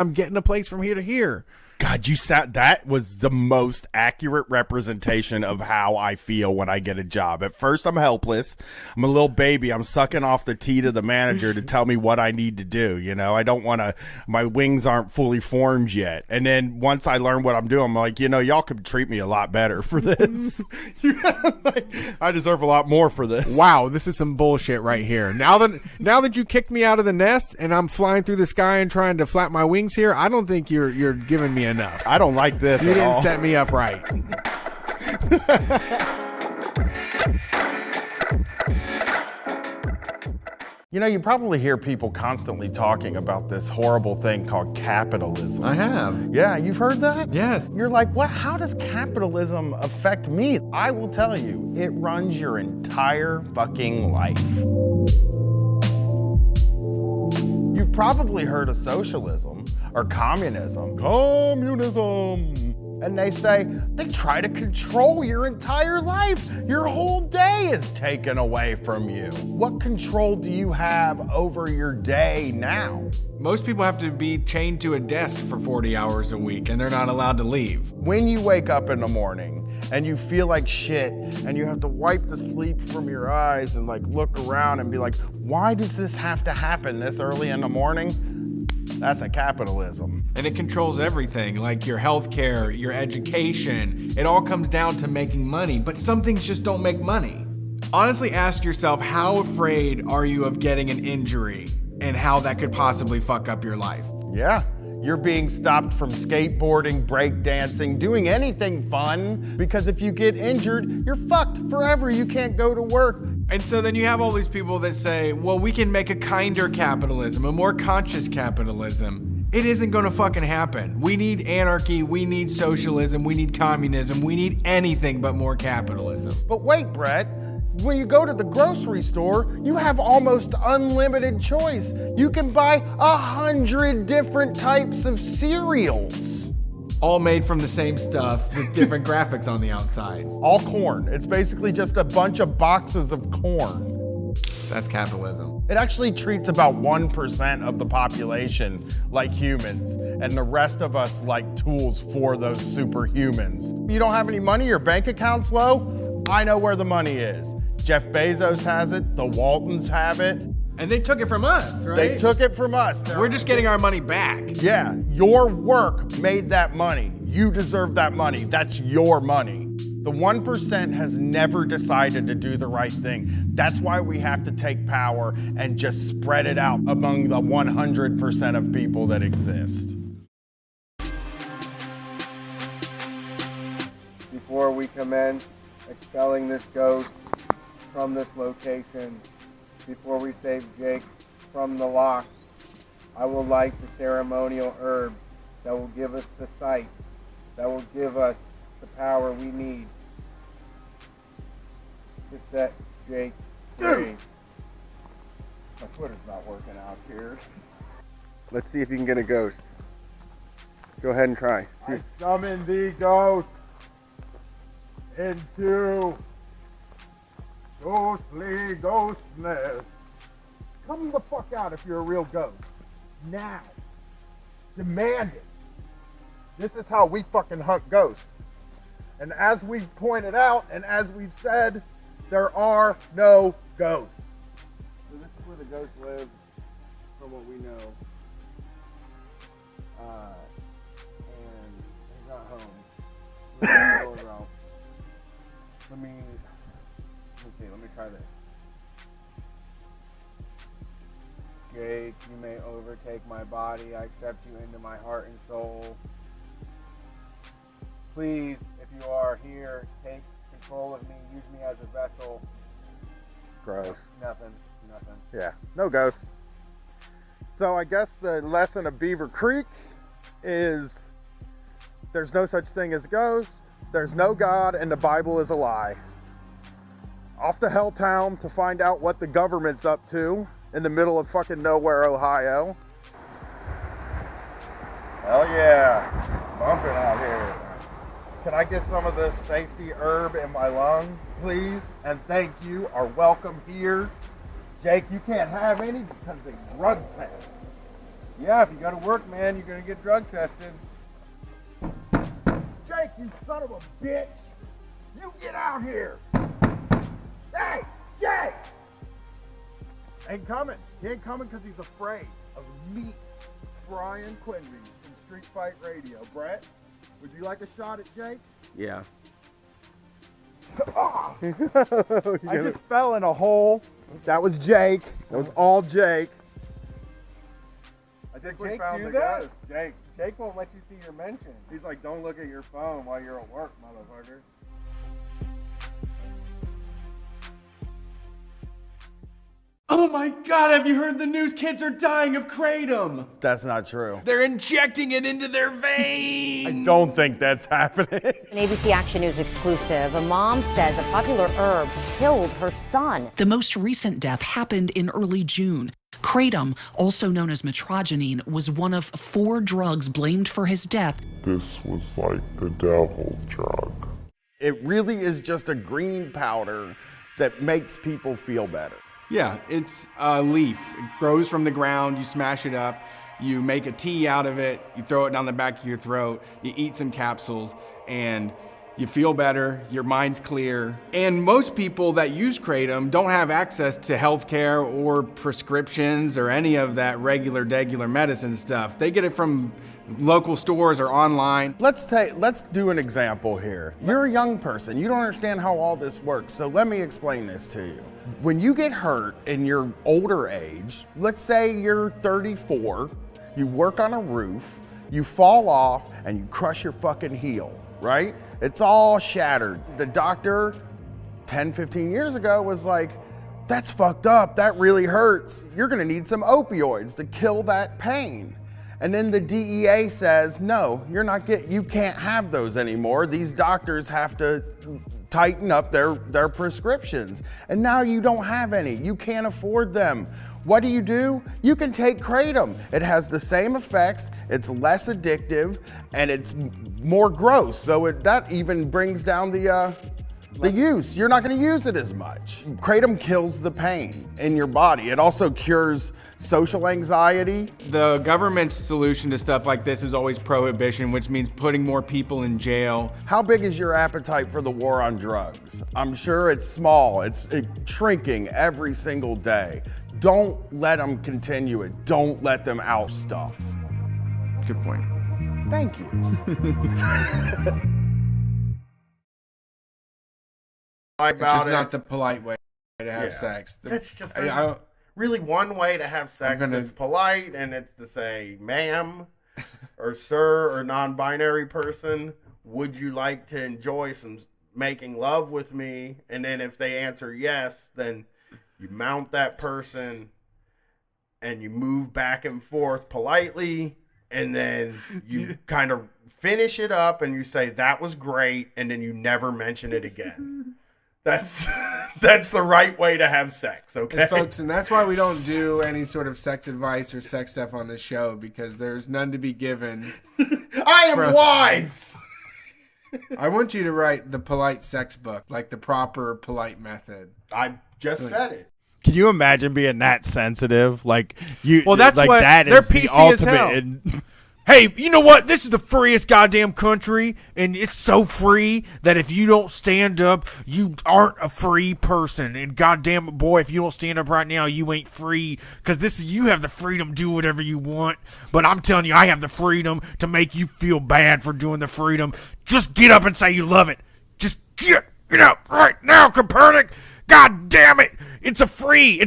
I'm getting a place from here to here. God, that was the most accurate representation of how I feel when I get a job. At first, I'm helpless. I'm a little baby. I'm sucking off the tea to the manager to tell me what I need to do. You know, I don't want to, my wings aren't fully formed yet. And then once I learn what I'm doing, I'm like, y'all could treat me a lot better for this. I deserve a lot more for this. Wow, this is some bullshit right here. Now that you kicked me out of the nest and I'm flying through the sky and trying to flap my wings here, I don't think you're giving me enough. I don't like this. You didn't set me up right. You probably hear people constantly talking about this horrible thing called capitalism. I have. Yeah, you've heard that? Yes. You're like, what? How does capitalism affect me? I will tell you, it runs your entire fucking life. You've probably heard of socialism or communism. And they try to control your entire life. Your whole day is taken away from you. What control do you have over your day now? Most people have to be chained to a desk for 40 hours a week and they're not allowed to leave. When you wake up in the morning and you feel like shit and you have to wipe the sleep from your eyes and look around and be like, why does this have to happen this early in the morning? That's a capitalism. And it controls everything, like your healthcare, your education. It all comes down to making money, but some things just don't make money. Honestly, ask yourself, how afraid are you of getting an injury and how that could possibly fuck up your life? Yeah. You're being stopped from skateboarding, breakdancing, doing anything fun, because if you get injured, you're fucked forever. You can't go to work. And so then you have all these people that say, well, we can make a kinder capitalism, a more conscious capitalism. It isn't gonna fucking happen. We need anarchy, we need socialism, we need communism, we need anything but more capitalism. But wait, Brett. When you go to the grocery store, you have almost unlimited choice. You can buy 100 different types of cereals. All made from the same stuff with different graphics on the outside. All corn. It's basically just a bunch of boxes of corn. That's capitalism. It actually treats about 1% of the population like humans, and the rest of us like tools for those superhumans. You don't have any money, your bank account's low? I know where the money is. Jeff Bezos has it, the Waltons have it. And they took it from us, right? They took it from us. We're just getting our money back. Yeah, your work made that money. You deserve that money. That's your money. The 1% has never decided to do the right thing. That's why we have to take power and just spread it out among the 100% of people that exist. Before we commence expelling this ghost from this location, before we save Jake from the lock, I will light the ceremonial herb that will give us the sight, that will give us the power we need to set Jake free. My Twitter's not working out here. Let's see if you can get a ghost. Go ahead and try. See. I summon the ghost into ghostly ghostness. Come the fuck out if you're a real ghost. Now. Demand it. This is how we fucking hunt ghosts. And as we've pointed out, and as we've said, there are no ghosts. So this is where the ghosts live, from what we know. And he's not home. Let me see, let me try this. Jake, you may overtake my body. I accept you into my heart and soul. Please, if you are here, take control of me. Use me as a vessel. Gross. Nothing. Yeah, no ghosts. So I guess the lesson of Beaver Creek is there's no such thing as ghosts, there's no God, and the Bible is a lie. Off to Helltown to find out what the government's up to in the middle of fucking nowhere, Ohio. Hell yeah, bumping out here. Can I get some of this safety herb in my lungs, please? And thank you, are welcome here. Jake, you can't have any because they drug test. Yeah, if you go to work, man, you're gonna get drug tested. Jake, you son of a bitch! You get out here! Hey, Jake! Ain't coming. He ain't coming because he's afraid of me, Brian Quinry from Street Fight Radio. Brett, would you like a shot at Jake? Yeah. Oh, I just fell in a hole. That was Jake. That was all Jake. I think we found the ghost. Jake won't let you see your mentions. He's like, don't look at your phone while you're at work, motherfucker. Oh my God, have you heard the news? Kids are dying of kratom. That's not true. They're injecting it into their veins. I don't think that's happening. An ABC Action News exclusive. A mom says a popular herb killed her son. The most recent death happened in early June. Kratom, also known as metrogenine, was one of 4 drugs blamed for his death. This was like the devil's drug. It really is just a green powder that makes people feel better. Yeah, it's a leaf. It grows from the ground, you smash it up, you make a tea out of it, you throw it down the back of your throat, you eat some capsules, and you feel better, your mind's clear. And most people that use kratom don't have access to healthcare or prescriptions or any of that regular medicine stuff. They get it from local stores or online. Let's do an example here. You're a young person. You don't understand how all this works, so let me explain this to you. When you get hurt in your older age, let's say you're 34, you work on a roof, you fall off, and you crush your fucking heel, right? It's all shattered. The doctor 10, 15 years ago was like, that's fucked up, that really hurts. You're gonna need some opioids to kill that pain. And then the DEA says, no, you can't have those anymore. These doctors have to tighten up their prescriptions. And now you don't have any. You can't afford them. What do? You can take kratom. It has the same effects, it's less addictive, and it's more gross. So that even brings down the use. You're not gonna use it as much. Kratom kills the pain in your body. It also cures social anxiety. The government's solution to stuff like this is always prohibition, which means putting more people in jail. How big is your appetite for the war on drugs? I'm sure it's small. It's shrinking every single day. Don't let them continue it. Don't let them out stuff. Good point. Thank you. It's just not the polite way to have sex. That's just really one way to have sex that's polite, and it's to say, ma'am, or sir, or non-binary person, would you like to enjoy some making love with me? And then if they answer yes, then you mount that person and you move back and forth politely, and then you kind of finish it up and you say, that was great, and then you never mention it again. That's the right way to have sex, okay? And folks, and that's why we don't do any sort of sex advice or sex stuff on this show, because there's none to be given. I am wise! I want you to write the polite sex book, like the proper polite method. I just said it. Can you imagine being that sensitive? Like you. Well, that's like what that they're is the PC as hell. ultimate. Hey, you know what? This is the freest goddamn country, and it's so free that if you don't stand up, you aren't a free person. And goddamn it, boy, if you don't stand up right now, you ain't free. Because you have the freedom to do whatever you want. But I'm telling you, I have the freedom to make you feel bad for doing the freedom. Just get up and say you love it. Just get up right now, Copernic. God damn it. It's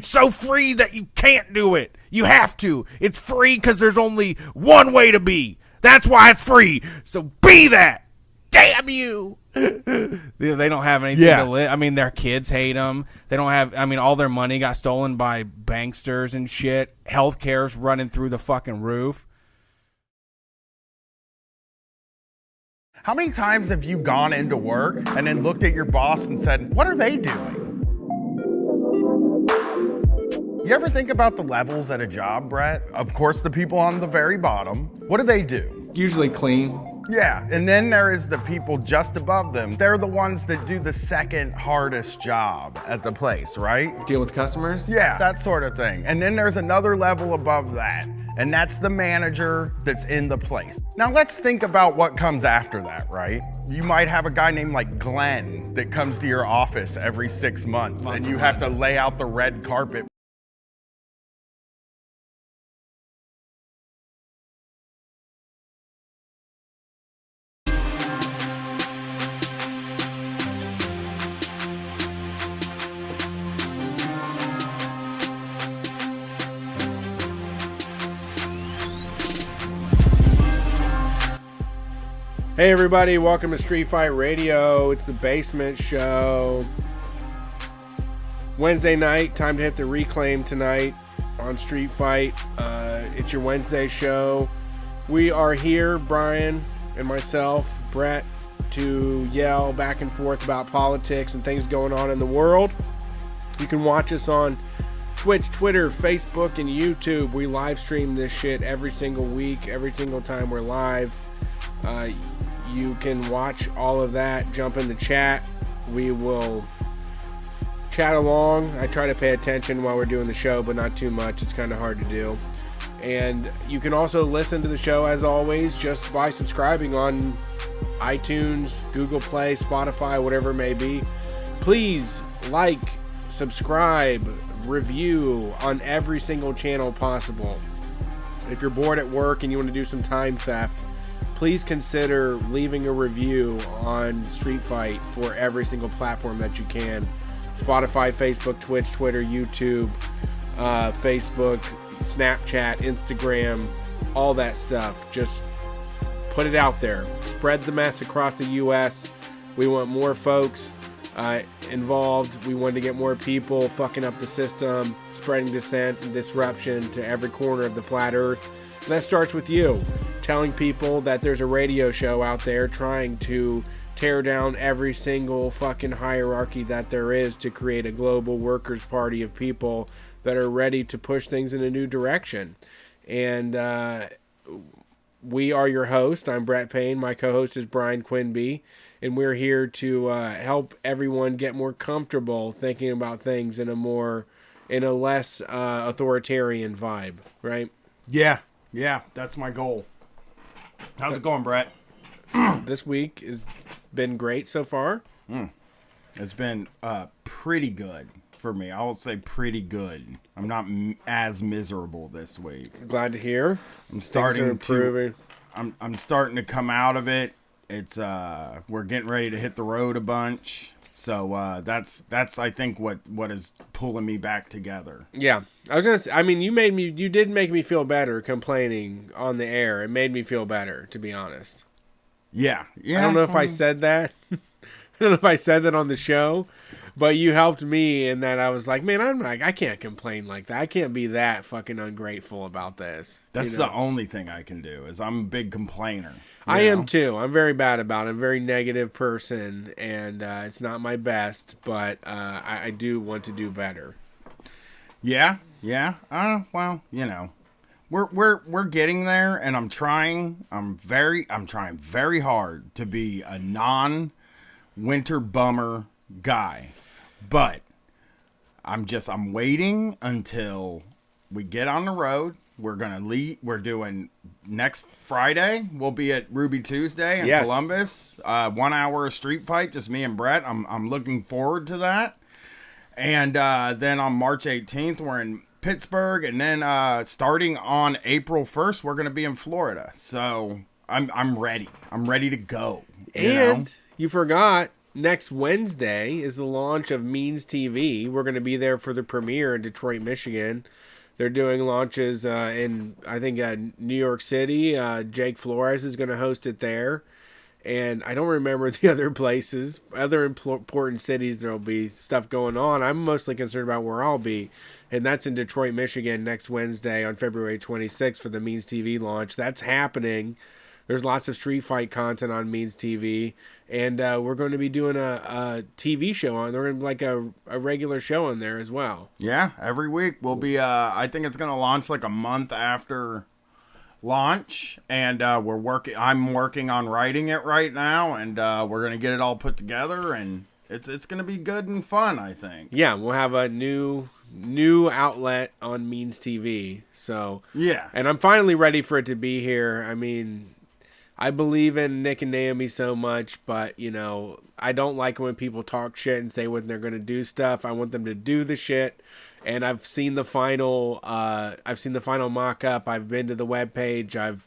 so free that you can't do it. You have to. It's free because there's only one way to be. That's why it's free. So be that. Damn you. They don't have anything to live. I mean, their kids hate them. They don't have, all their money got stolen by banksters and shit. Healthcare's running through the fucking roof. How many times have you gone into work and then looked at your boss and said, what are they doing? You ever think about the levels at a job, Brett? Of course, the people on the very bottom. What do they do? Usually clean. Yeah, and then there is the people just above them. They're the ones that do the second hardest job at the place, right? Deal with customers? Yeah, that sort of thing. And then there's another level above that. And that's the manager that's in the place. Now let's think about what comes after that, right? You might have a guy named like Glenn that comes to your office every 6 months and you have to lay out the red carpet. Hey everybody, welcome to Street Fight Radio. It's the Basement Show. Wednesday night, time to hit the reclaim tonight on Street Fight. It's your Wednesday show. We are here, Brian and myself, Brett, to yell back and forth about politics and things going on in the world. You can watch us on Twitch, Twitter, Facebook, and YouTube. We live stream this shit every single week, every single time we're live. You can watch all of that, jump in the chat. We will chat along. I try to pay attention while we're doing the show, but not too much. It's kind of hard to do. And you can also listen to the show, as always, just by subscribing on iTunes, Google Play, Spotify, whatever it may be. Please like, subscribe, review on every single channel possible. If you're bored at work and you want to do some time theft, please consider leaving a review on Street Fight for every single platform that you can. Spotify, Facebook, Twitch, Twitter, YouTube, Facebook, Snapchat, Instagram, all that stuff. Just put it out there. Spread the mess across the U.S. We want more folks involved. We want to get more people fucking up the system, spreading dissent and disruption to every corner of the flat earth. And that starts with you. Telling people that there's a radio show out there trying to tear down every single fucking hierarchy that there is to create a global workers' party of people that are ready to push things in a new direction. And we are your host. I'm Brett Payne. My co-host is Brian Quinby. And we're here to help everyone get more comfortable thinking about things in a less authoritarian vibe, right? Yeah, that's my goal. How's it going, Brett? This week has been great so far. It's been pretty good for me. I will say pretty good. I'm not as miserable this week. Glad to hear. I'm starting improving. I'm starting to come out of it. It's we're getting ready to hit the road a bunch. So that's I think what is pulling me back together. Yeah, I was gonna say, I mean, you did make me feel better complaining on the air. It made me feel better, to be honest. Yeah. I don't know if I said that. I don't know if I said that on the show, but you helped me in that. I was like, man, I can't complain like that. I can't be that fucking ungrateful about this. That's the only thing I can do. Is I'm a big complainer. I am too. I'm very bad about it. I'm a very negative person, and it's not my best, but I do want to do better. Yeah. Well, we're getting there, and I'm trying. I'm trying very hard to be a non-winter bummer guy, but I'm waiting until we get on the road. We're gonna leave. We're doing next Friday. We'll be at Ruby Tuesday in Columbus. 1 hour of Street Fight, just me and Brett. I'm looking forward to that. And then on March 18th, we're in Pittsburgh, and then starting on April 1st, we're gonna be in Florida. So I'm ready. I'm ready to go. You forgot. Next Wednesday is the launch of Means TV. We're going to be there for the premiere in Detroit, Michigan. They're doing launches in, I think, New York City. Jake Flores is going to host it there. And I don't remember the other places, other important cities there will be stuff going on. I'm mostly concerned about where I'll be. And that's in Detroit, Michigan next Wednesday on February 26th for the Means TV launch. That's happening. There's lots of Street Fight content on Means TV. And we're going to be doing a TV show on. They're going to be like a regular show on there as well. Yeah, every week we'll be, I think it's going to launch like a month after launch. And I'm working on writing it right now. And we're going to get it all put together. And it's going to be good and fun, I think. Yeah, we'll have a new new outlet on Means TV. So Yeah. and I'm finally ready for it to be here. I mean, I believe in Nick and Naomi so much, but you know, I don't like when people talk shit and say when they're going to do stuff. I want them to do the shit. And I've seen the final mock-up. I've been to the webpage. I've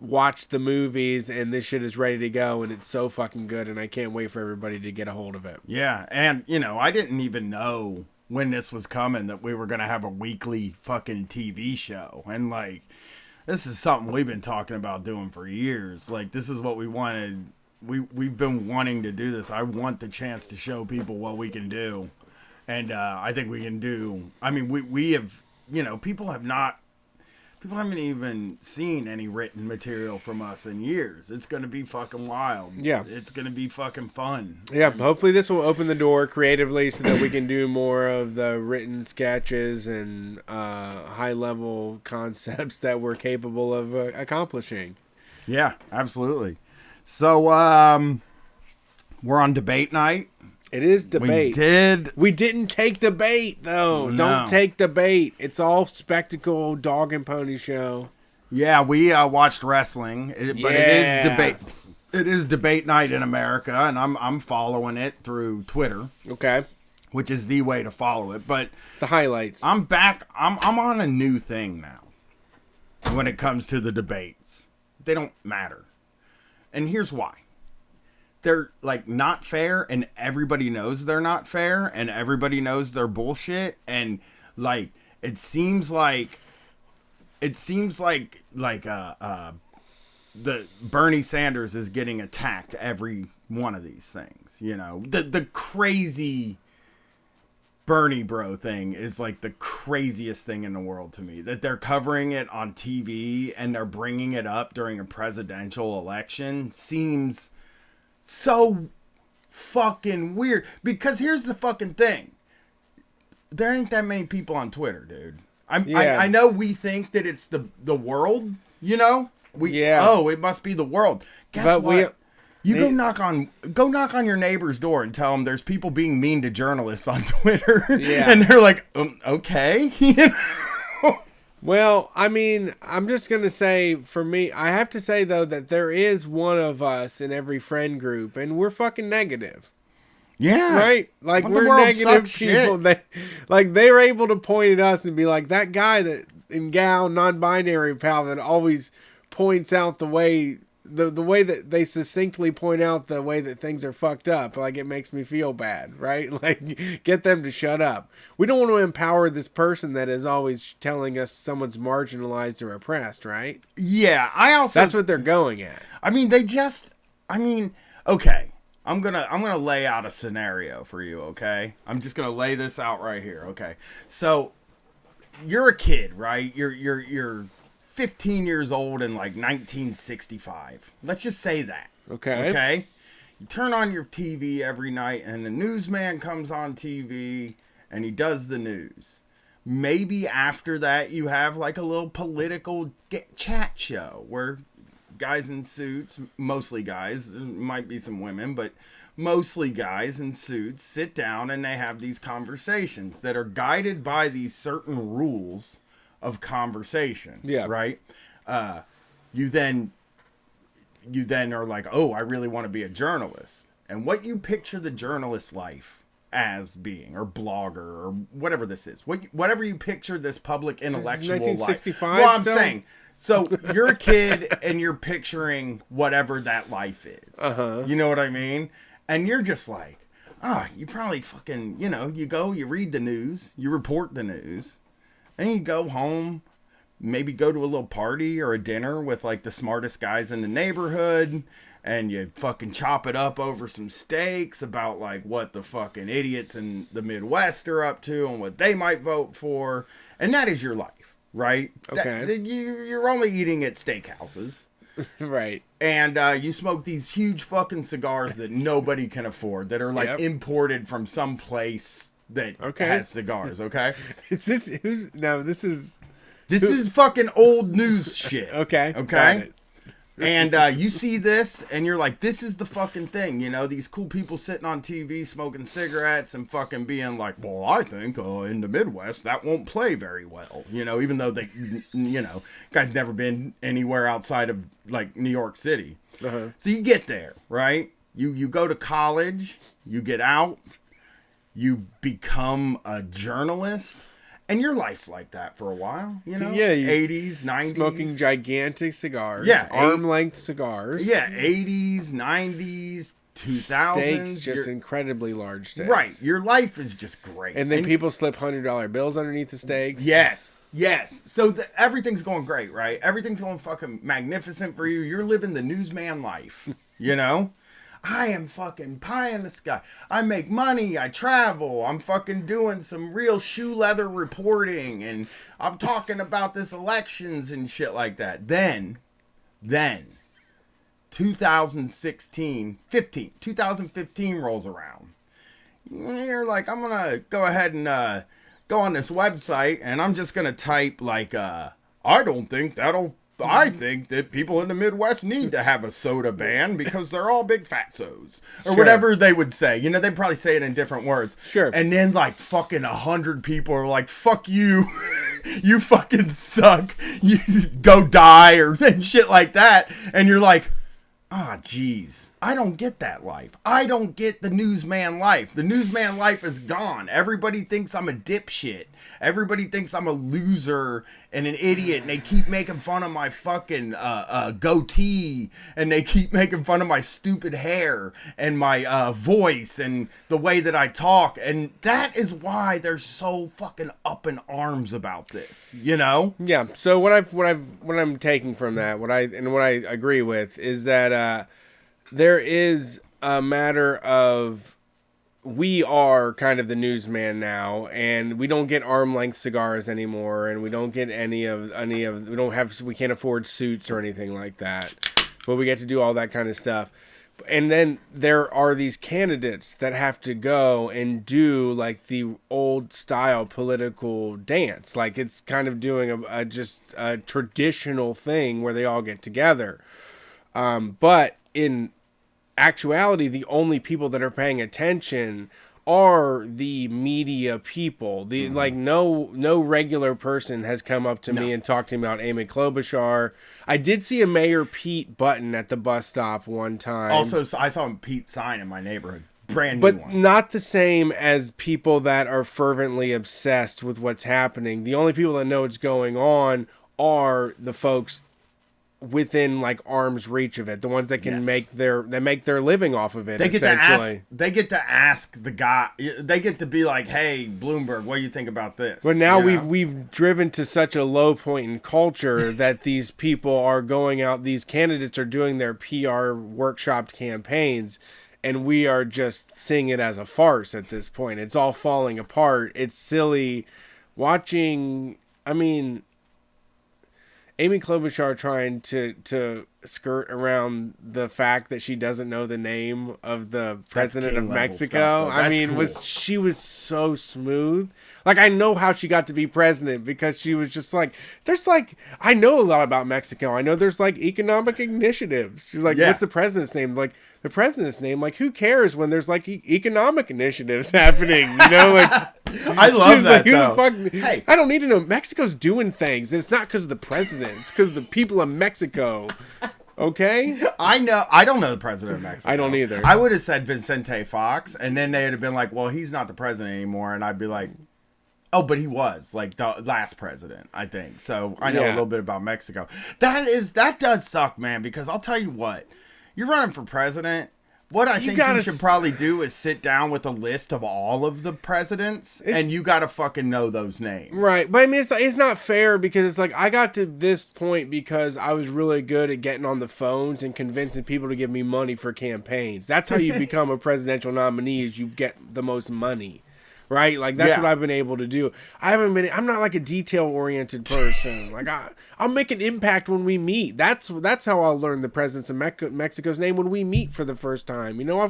watched the movies, and this shit is ready to go, and it's so fucking good, and I can't wait for everybody to get a hold of it. Yeah, and, you know, I didn't even know when this was coming that we were going to have a weekly fucking TV show. And, like, this is something we've been talking about doing for years. Like, this is what we wanted. We've been wanting to do this. I want the chance to show people what we can do. And I think we can do. I mean, we have, you know, people haven't even seen any written material from us in years. It's going to be fucking wild. Yeah. It's going to be fucking fun. Yeah, hopefully this will open the door creatively so that we can do more of the written sketches and high-level concepts that we're capable of accomplishing. Yeah, absolutely. So, we're on debate night. It is debate. We didn't take the bait, though. No. Don't take the bait. It's all spectacle, dog and pony show. Yeah, we watched wrestling, but it is debate. It is debate night in America, and I'm following it through Twitter. Okay. Which is the way to follow it. But the highlights. I'm back. I'm on a new thing now. When it comes to the debates, they don't matter, and here's why. They're like not fair, and everybody knows they're not fair, and everybody knows they're bullshit, and like it seems like the Bernie Sanders is getting attacked every one of these things. You know, the crazy Bernie bro thing is like the craziest thing in the world to me. That they're covering it on TV and they're bringing it up during a presidential election seems so fucking weird. Because here's the fucking thing. There ain't that many people on Twitter, dude. I know we think that it's the world, you know? Oh, it must be the world. Guess what? Go knock on your neighbor's door and tell them there's people being mean to journalists on Twitter. Yeah. And they're like, okay. You know? Well, I mean, I'm just going to say, for me, I have to say, though, that there is one of us in every friend group, and we're fucking negative. Yeah. Right? Like, we're negative people. They're able to point at us and be like, that guy and gal, non-binary pal that always points out the way that they succinctly point out the way that things are fucked up, like it makes me feel bad, right? Like, get them to shut up. We don't want to empower this person that is always telling us someone's marginalized or oppressed, right? Yeah, that's what they're going at. I mean, okay. I'm gonna lay out a scenario for you, okay? I'm just gonna lay this out right here, okay? So, you're a kid, right? You're 15 years old in like 1965. Let's just say that. Okay. You turn on your TV every night and the newsman comes on TV and he does the news. Maybe after that you have like a little political chat show where guys in suits, mostly guys, there might be some women, but mostly guys in suits sit down and they have these conversations that are guided by these certain rules of conversation. Yeah. Right? You then are like, oh, I really want to be a journalist. And what you picture the journalist's life as being, or blogger, or whatever this is, whatever you picture this public intellectual life. 1965. Well, I'm saying, so you're a kid and you're picturing whatever that life is. You know what I mean? And you're just like, you probably fucking, you go, you read the news, you report the news. And you go home, maybe go to a little party or a dinner with like the smartest guys in the neighborhood, and you fucking chop it up over some steaks about like what the fucking idiots in the Midwest are up to and what they might vote for. And that is your life, right? Okay. You're only eating at steakhouses. Right. And you smoke these huge fucking cigars that nobody can afford, that are like imported from some place that has cigars, okay? This is fucking old news shit. Okay. Okay. And you see this, and you're like, this is the fucking thing, you know? These cool people sitting on TV smoking cigarettes and fucking being like, well, I think in the Midwest that won't play very well, you know? Even though they, you know, guy's never been anywhere outside of like New York City. So you get there, right? You go to college, you get out, you become a journalist. And your life's like that for a while, you know? Yeah. 80s, 90s. Smoking gigantic cigars. Yeah, Arm-length cigars. Yeah, 80s, 90s, 2000s. Steaks, just incredibly large steaks. Right. Your life is just great. And then people slip $100 bills underneath the steaks. Yes. So everything's going great, right? Everything's going fucking magnificent for you. You're living the newsman life, you know? I am fucking pie in the sky. I make money. I travel. I'm fucking doing some real shoe leather reporting. And I'm talking about this elections and shit like that. Then 2015 rolls around. You're like, I'm going to go ahead and go on this website. And I'm just going to type like, I think that people in the Midwest need to have a soda ban because they're all big fatzos. Or whatever they would say. You know, they'd probably say it in different words. Sure. And then like fucking 100 people are like, fuck you. You fucking suck. You go die or shit like that. And you're like, ah, geez, I don't get that life. I don't get the newsman life. The newsman life is gone. Everybody thinks I'm a dipshit. Everybody thinks I'm a loser and an idiot. And they keep making fun of my fucking goatee. And they keep making fun of my stupid hair and my voice and the way that I talk. And that is why they're so fucking up in arms about this, you know? Yeah. So what I'm taking from that, what I agree with is that there is a matter of we are kind of the newsman now, and we don't get arm-length cigars anymore, and we don't get we can't afford suits or anything like that, but we get to do all that kind of stuff. And then there are these candidates that have to go and do like the old style political dance. Like it's kind of doing just a traditional thing where they all get together. But in actuality, the only people that are paying attention are the media people. Like no regular person has come up to me and talked to me about Amy Klobuchar. I did see a Mayor Pete button at the bus stop one time. Also, I saw a Pete sign in my neighborhood. Brand new but one. Not the same as people that are fervently obsessed with what's happening. The only people that know what's going on are the folks within like arm's reach of it, the ones that can make their living off of it. They get to ask the guy. They get to be like, "Hey, Bloomberg, what do you think about this?" But now we've driven to such a low point in culture that these people are going out. These candidates are doing their PR workshopped campaigns, and we are just seeing it as a farce at this point. It's all falling apart. It's silly watching. I mean, Amy Klobuchar trying to skirt around the fact that she doesn't know the name of the president of Mexico. I mean, cool. She was so smooth. Like, I know how she got to be president because she was just like, I know a lot about Mexico. I know there's like economic initiatives. She's like, what's the president's name? Like, the president's name, like, who cares when there's like economic initiatives happening? You know, like, I love that. Like, hey, I don't need to know. Mexico's doing things, and it's not because of the president. It's because of the people of Mexico. Okay, I know. I don't know the president of Mexico. I don't either. I would have said Vicente Fox, and then they'd have been like, "Well, he's not the president anymore," and I'd be like, "Oh, but he was like the last president, I think." So I know a little bit about Mexico. That does suck, man. Because I'll tell you what, you're running for president. What I think you should probably do is sit down with a list of all of the presidents, and you got to fucking know those names. Right. But I mean, it's not fair because it's like I got to this point because I was really good at getting on the phones and convincing people to give me money for campaigns. That's how you become a presidential nominee, is you get the most money. right? Like that's Yeah. what I've been able to do. I'm not like a detail oriented person. Like I'll make an impact when we meet. That's how I'll learn the presidents of Mexico's name when we meet for the first time. You know,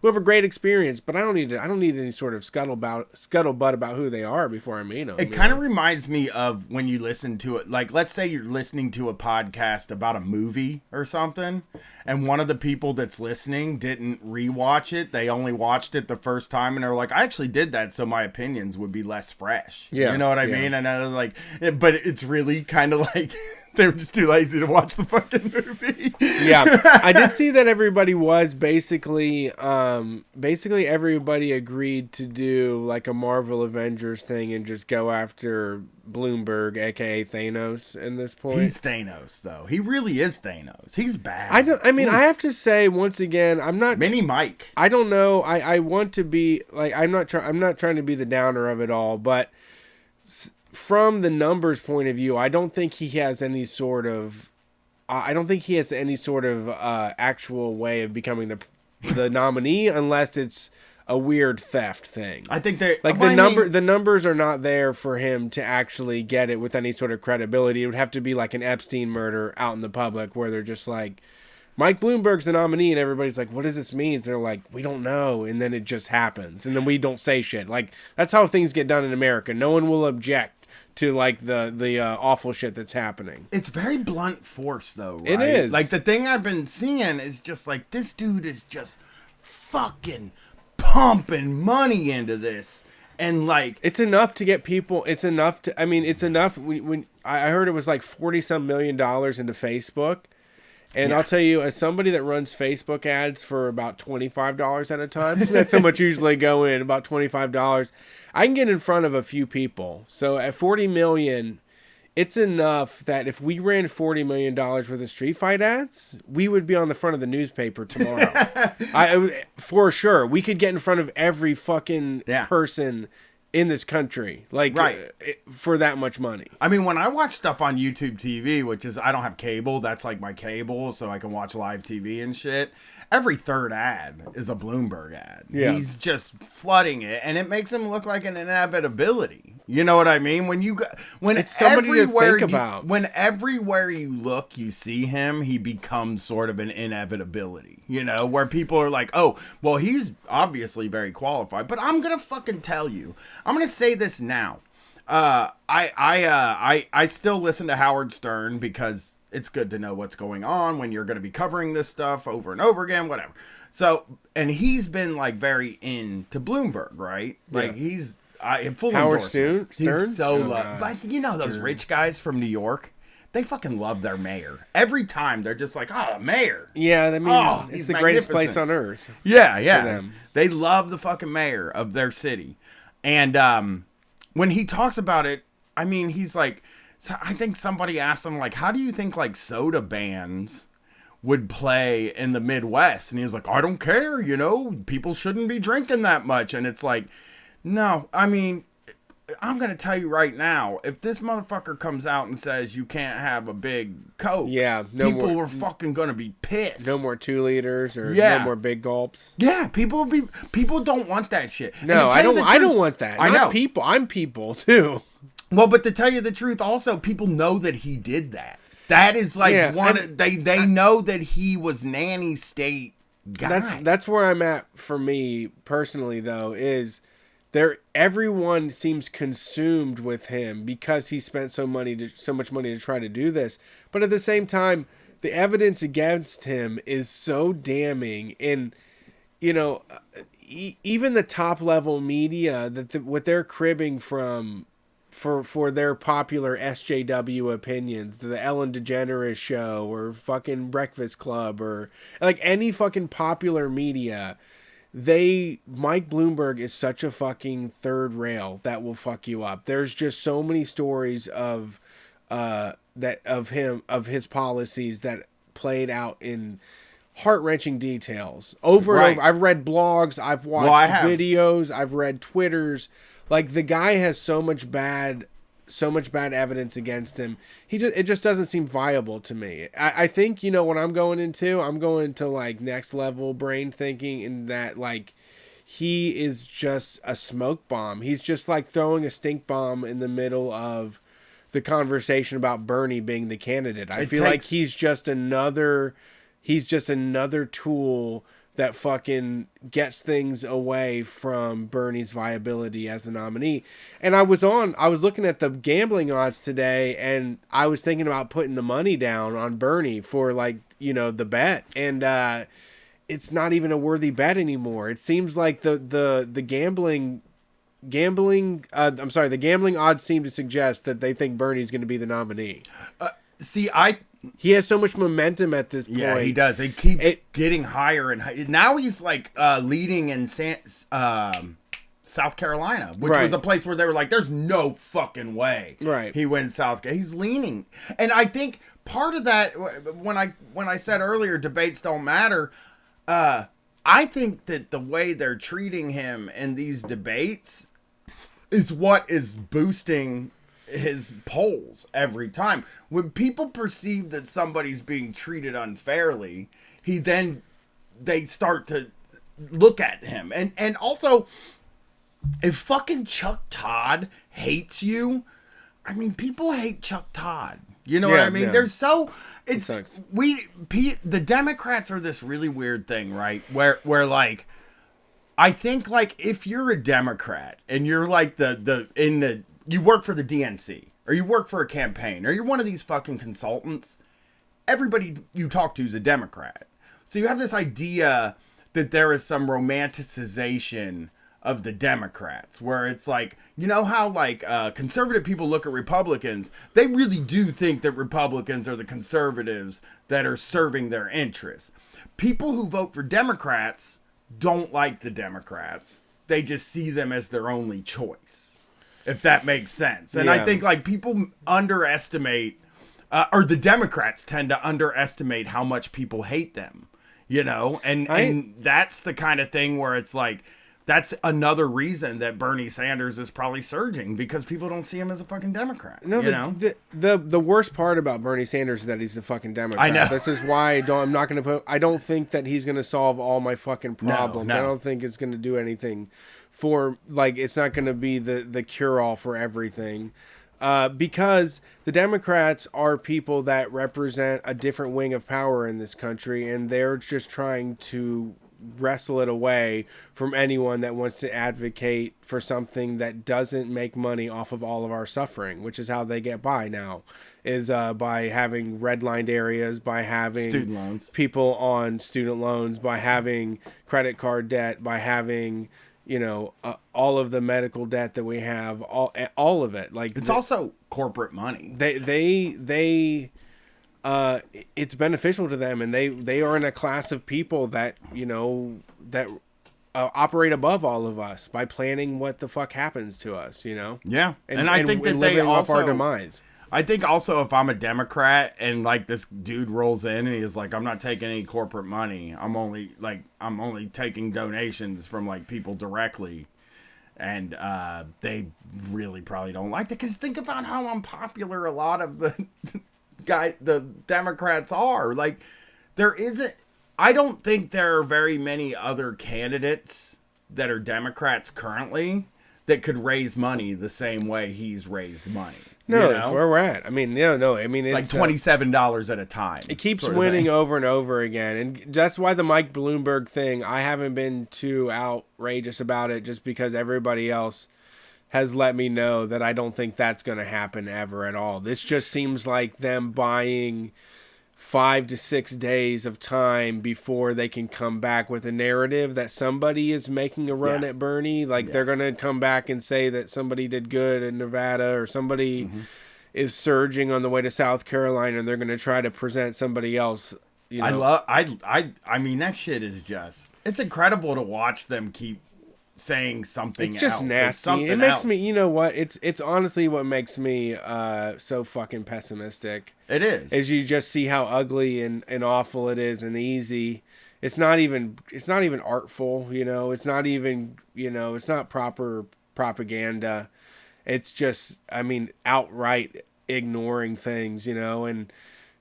we have a great experience, but I don't need any sort of scuttlebutt about who they are before I meet them. It kind of reminds me of when you listen to it. Like, let's say you're listening to a podcast about a movie or something, and one of the people that's listening didn't rewatch it. They only watched it the first time, and they're like, I actually did that so my opinions would be less fresh. Yeah. You know what I mean? And I was like, but it's really kind of like they were just too lazy to watch the fucking movie. Yeah, I did see that everybody was basically everybody agreed to do like a Marvel Avengers thing and just go after Bloomberg, aka Thanos. In this point, He's Thanos, though. He really is Thanos. He's bad. I have to say once again, I'm not Mini Mike. I don't know. I want to be like I'm not trying to be the downer of it all, but from the numbers point of view, I don't think he has any sort of actual way of becoming the nominee unless it's a weird theft thing. I think they like the numbers are not there for him to actually get it with any sort of credibility. It would have to be like an Epstein murder out in the public where they're just like, Mike Bloomberg's the nominee, and everybody's like, what does this mean? So they're like, we don't know, and then it just happens, and then we don't say shit. Like, that's how things get done in America. No one will object to like the awful shit that's happening. It's very blunt force, though, right? It is. Like, the thing I've been seeing is just like, this dude is just fucking pumping money into this. And like, it's enough to get people. It's enough to. I mean, it's enough. When I heard it was like $40-some million into Facebook, and Yeah. I'll tell you, as somebody that runs Facebook ads for about $25 at a time, that's how much usually go in. About $25, I can get in front of a few people. So at $40 million, it's enough that if we ran $40 million worth of Street Fight ads, we would be on the front of the newspaper tomorrow. For sure, we could get in front of every fucking person in this country, like, Right. For that much money. I mean, when I watch stuff on YouTube TV, which is, I don't have cable, that's like my cable, so I can watch live TV and shit. Every third ad is a Bloomberg ad. Yeah. He's just flooding it, and it makes him look like an inevitability. You know what I mean? When It's somebody to everywhere think about. when everywhere you look, you see him, he becomes sort of an inevitability. You know, where people are like, oh, well, he's obviously very qualified, but I'm gonna fucking tell you, I'm gonna say this now. I still listen to Howard Stern because it's good to know what's going on when you're going to be covering this stuff over and over again, whatever. So, and he's been like very into Bloomberg, right? Like he's full Howard endorsement. Stern? He's so Oh, loved. Like, you know, those rich guys from New York, they fucking love their mayor. Every time they're just like, oh, mayor. Yeah, I mean, Oh, it's he's the greatest place magnificent. on earth. Yeah, yeah. them. They love the fucking mayor of their city. And when he talks about it, I mean, he's like, so I think somebody asked him, like, how do you think, like, soda bans would play in the Midwest? And he was like, I don't care, you know, people shouldn't be drinking that much. And it's like, no, I mean, I'm going to tell you right now, if this motherfucker comes out and says you can't have a big Coke, people are fucking going to be pissed. No more 2 liters or Yeah. no more big gulps. Yeah, people don't want that shit. And No, to I tell you don't. the I truth- don't want that. I Not know. people. I'm people too. Well, but to tell you the truth, also people know that he did that. That is like they know that he was nanny state guy. That's where I'm at for me personally though, is everyone seems consumed with him because he spent so much money to try to do this. But at the same time, the evidence against him is so damning, and you know, even the top level media what they're cribbing from for their popular SJW opinions, the Ellen DeGeneres show or fucking Breakfast Club or like any fucking popular media, Mike Bloomberg is such a fucking third rail that will fuck you up. There's just so many stories of his policies that played out in heart-wrenching details over and over. I've read blogs, I've watched videos, I've read Twitters. Like, the guy has so much bad evidence against him. It just doesn't seem viable to me. I think, you know what I'm going into like next level brain thinking, in that like he is just a smoke bomb. He's just like throwing a stink bomb in the middle of the conversation about Bernie being the candidate. I feel like he's just another tool that fucking gets things away from Bernie's viability as the nominee. And I was looking at the gambling odds today, and I was thinking about putting the money down on Bernie for the bet. And it's not even a worthy bet anymore. It seems like the gambling odds seem to suggest that they think Bernie's going to be the nominee. He has so much momentum at this point. Yeah, he does. It keeps getting higher and higher. Now he's leading in South Carolina, which was a place where they were like, there's no fucking way he wins South Carolina. He's leaning. And I think part of that, when I said earlier, debates don't matter, I think that the way they're treating him in these debates is what is boosting his polls every time. When people perceive that somebody's being treated unfairly, they start to look at him. And also, if fucking Chuck Todd hates you, I mean, people hate Chuck Todd. You know what I mean? There's the Democrats are this really weird thing, right? Where like, I think like if you're a Democrat and you're like you work for the DNC or you work for a campaign or you're one of these fucking consultants, everybody you talk to is a Democrat. So you have this idea that there is some romanticization of the Democrats where it's like, you know how like conservative people look at Republicans, they really do think that Republicans are the conservatives that are serving their interests. People who vote for Democrats don't like the Democrats. They just see them as their only choice. If that makes sense. And I think like people underestimate, or the Democrats tend to underestimate how much people hate them, you know? And that's the kind of thing where it's like, that's another reason that Bernie Sanders is probably surging, because people don't see him as a fucking Democrat. No, the worst part about Bernie Sanders is that he's a fucking Democrat. I know. This is why I don't think that he's going to solve all my fucking problems. No. I don't think it's going to do anything it's not going to be the cure-all for everything. Because the Democrats are people that represent a different wing of power in this country, and they're just trying to wrestle it away from anyone that wants to advocate for something that doesn't make money off of all of our suffering, which is how they get by now, is by having redlined areas, by having student loans, people on student loans, by having credit card debt, by having all of the medical debt that we have, all of it. Like it's also corporate money. It's beneficial to them, and they are in a class of people that operate above all of us by planning what the fuck happens to us. Yeah, and I think that they also our demise. I think also if I'm a Democrat and like this dude rolls in and he's like, I'm not taking any corporate money. I'm only taking donations from like people directly. And they really probably don't like that, because think about how unpopular a lot of the Democrats are. Like I don't think there are very many other candidates that are Democrats currently that could raise money the same way he's raised money. No, that's where we're at. I mean, it's like $27 at a time. It keeps winning over and over again, and that's why the Mike Bloomberg thing, I haven't been too outrageous about it, just because everybody else has let me know that I don't think that's going to happen ever at all. This just seems like them buying 5 to 6 days of time before they can come back with a narrative that somebody is making a run at Bernie. They're going to come back and say that somebody did good in Nevada, or somebody is surging on the way to South Carolina, and they're going to try to present somebody else. I mean, that shit is just, it's incredible to watch them keep saying something it's just else. Nasty. It makes me, you know what? It's honestly what makes me so fucking pessimistic. It is you just see how ugly and awful it is, and easy. It's not even artful, It's not even, it's not proper propaganda. It's just, outright ignoring things, and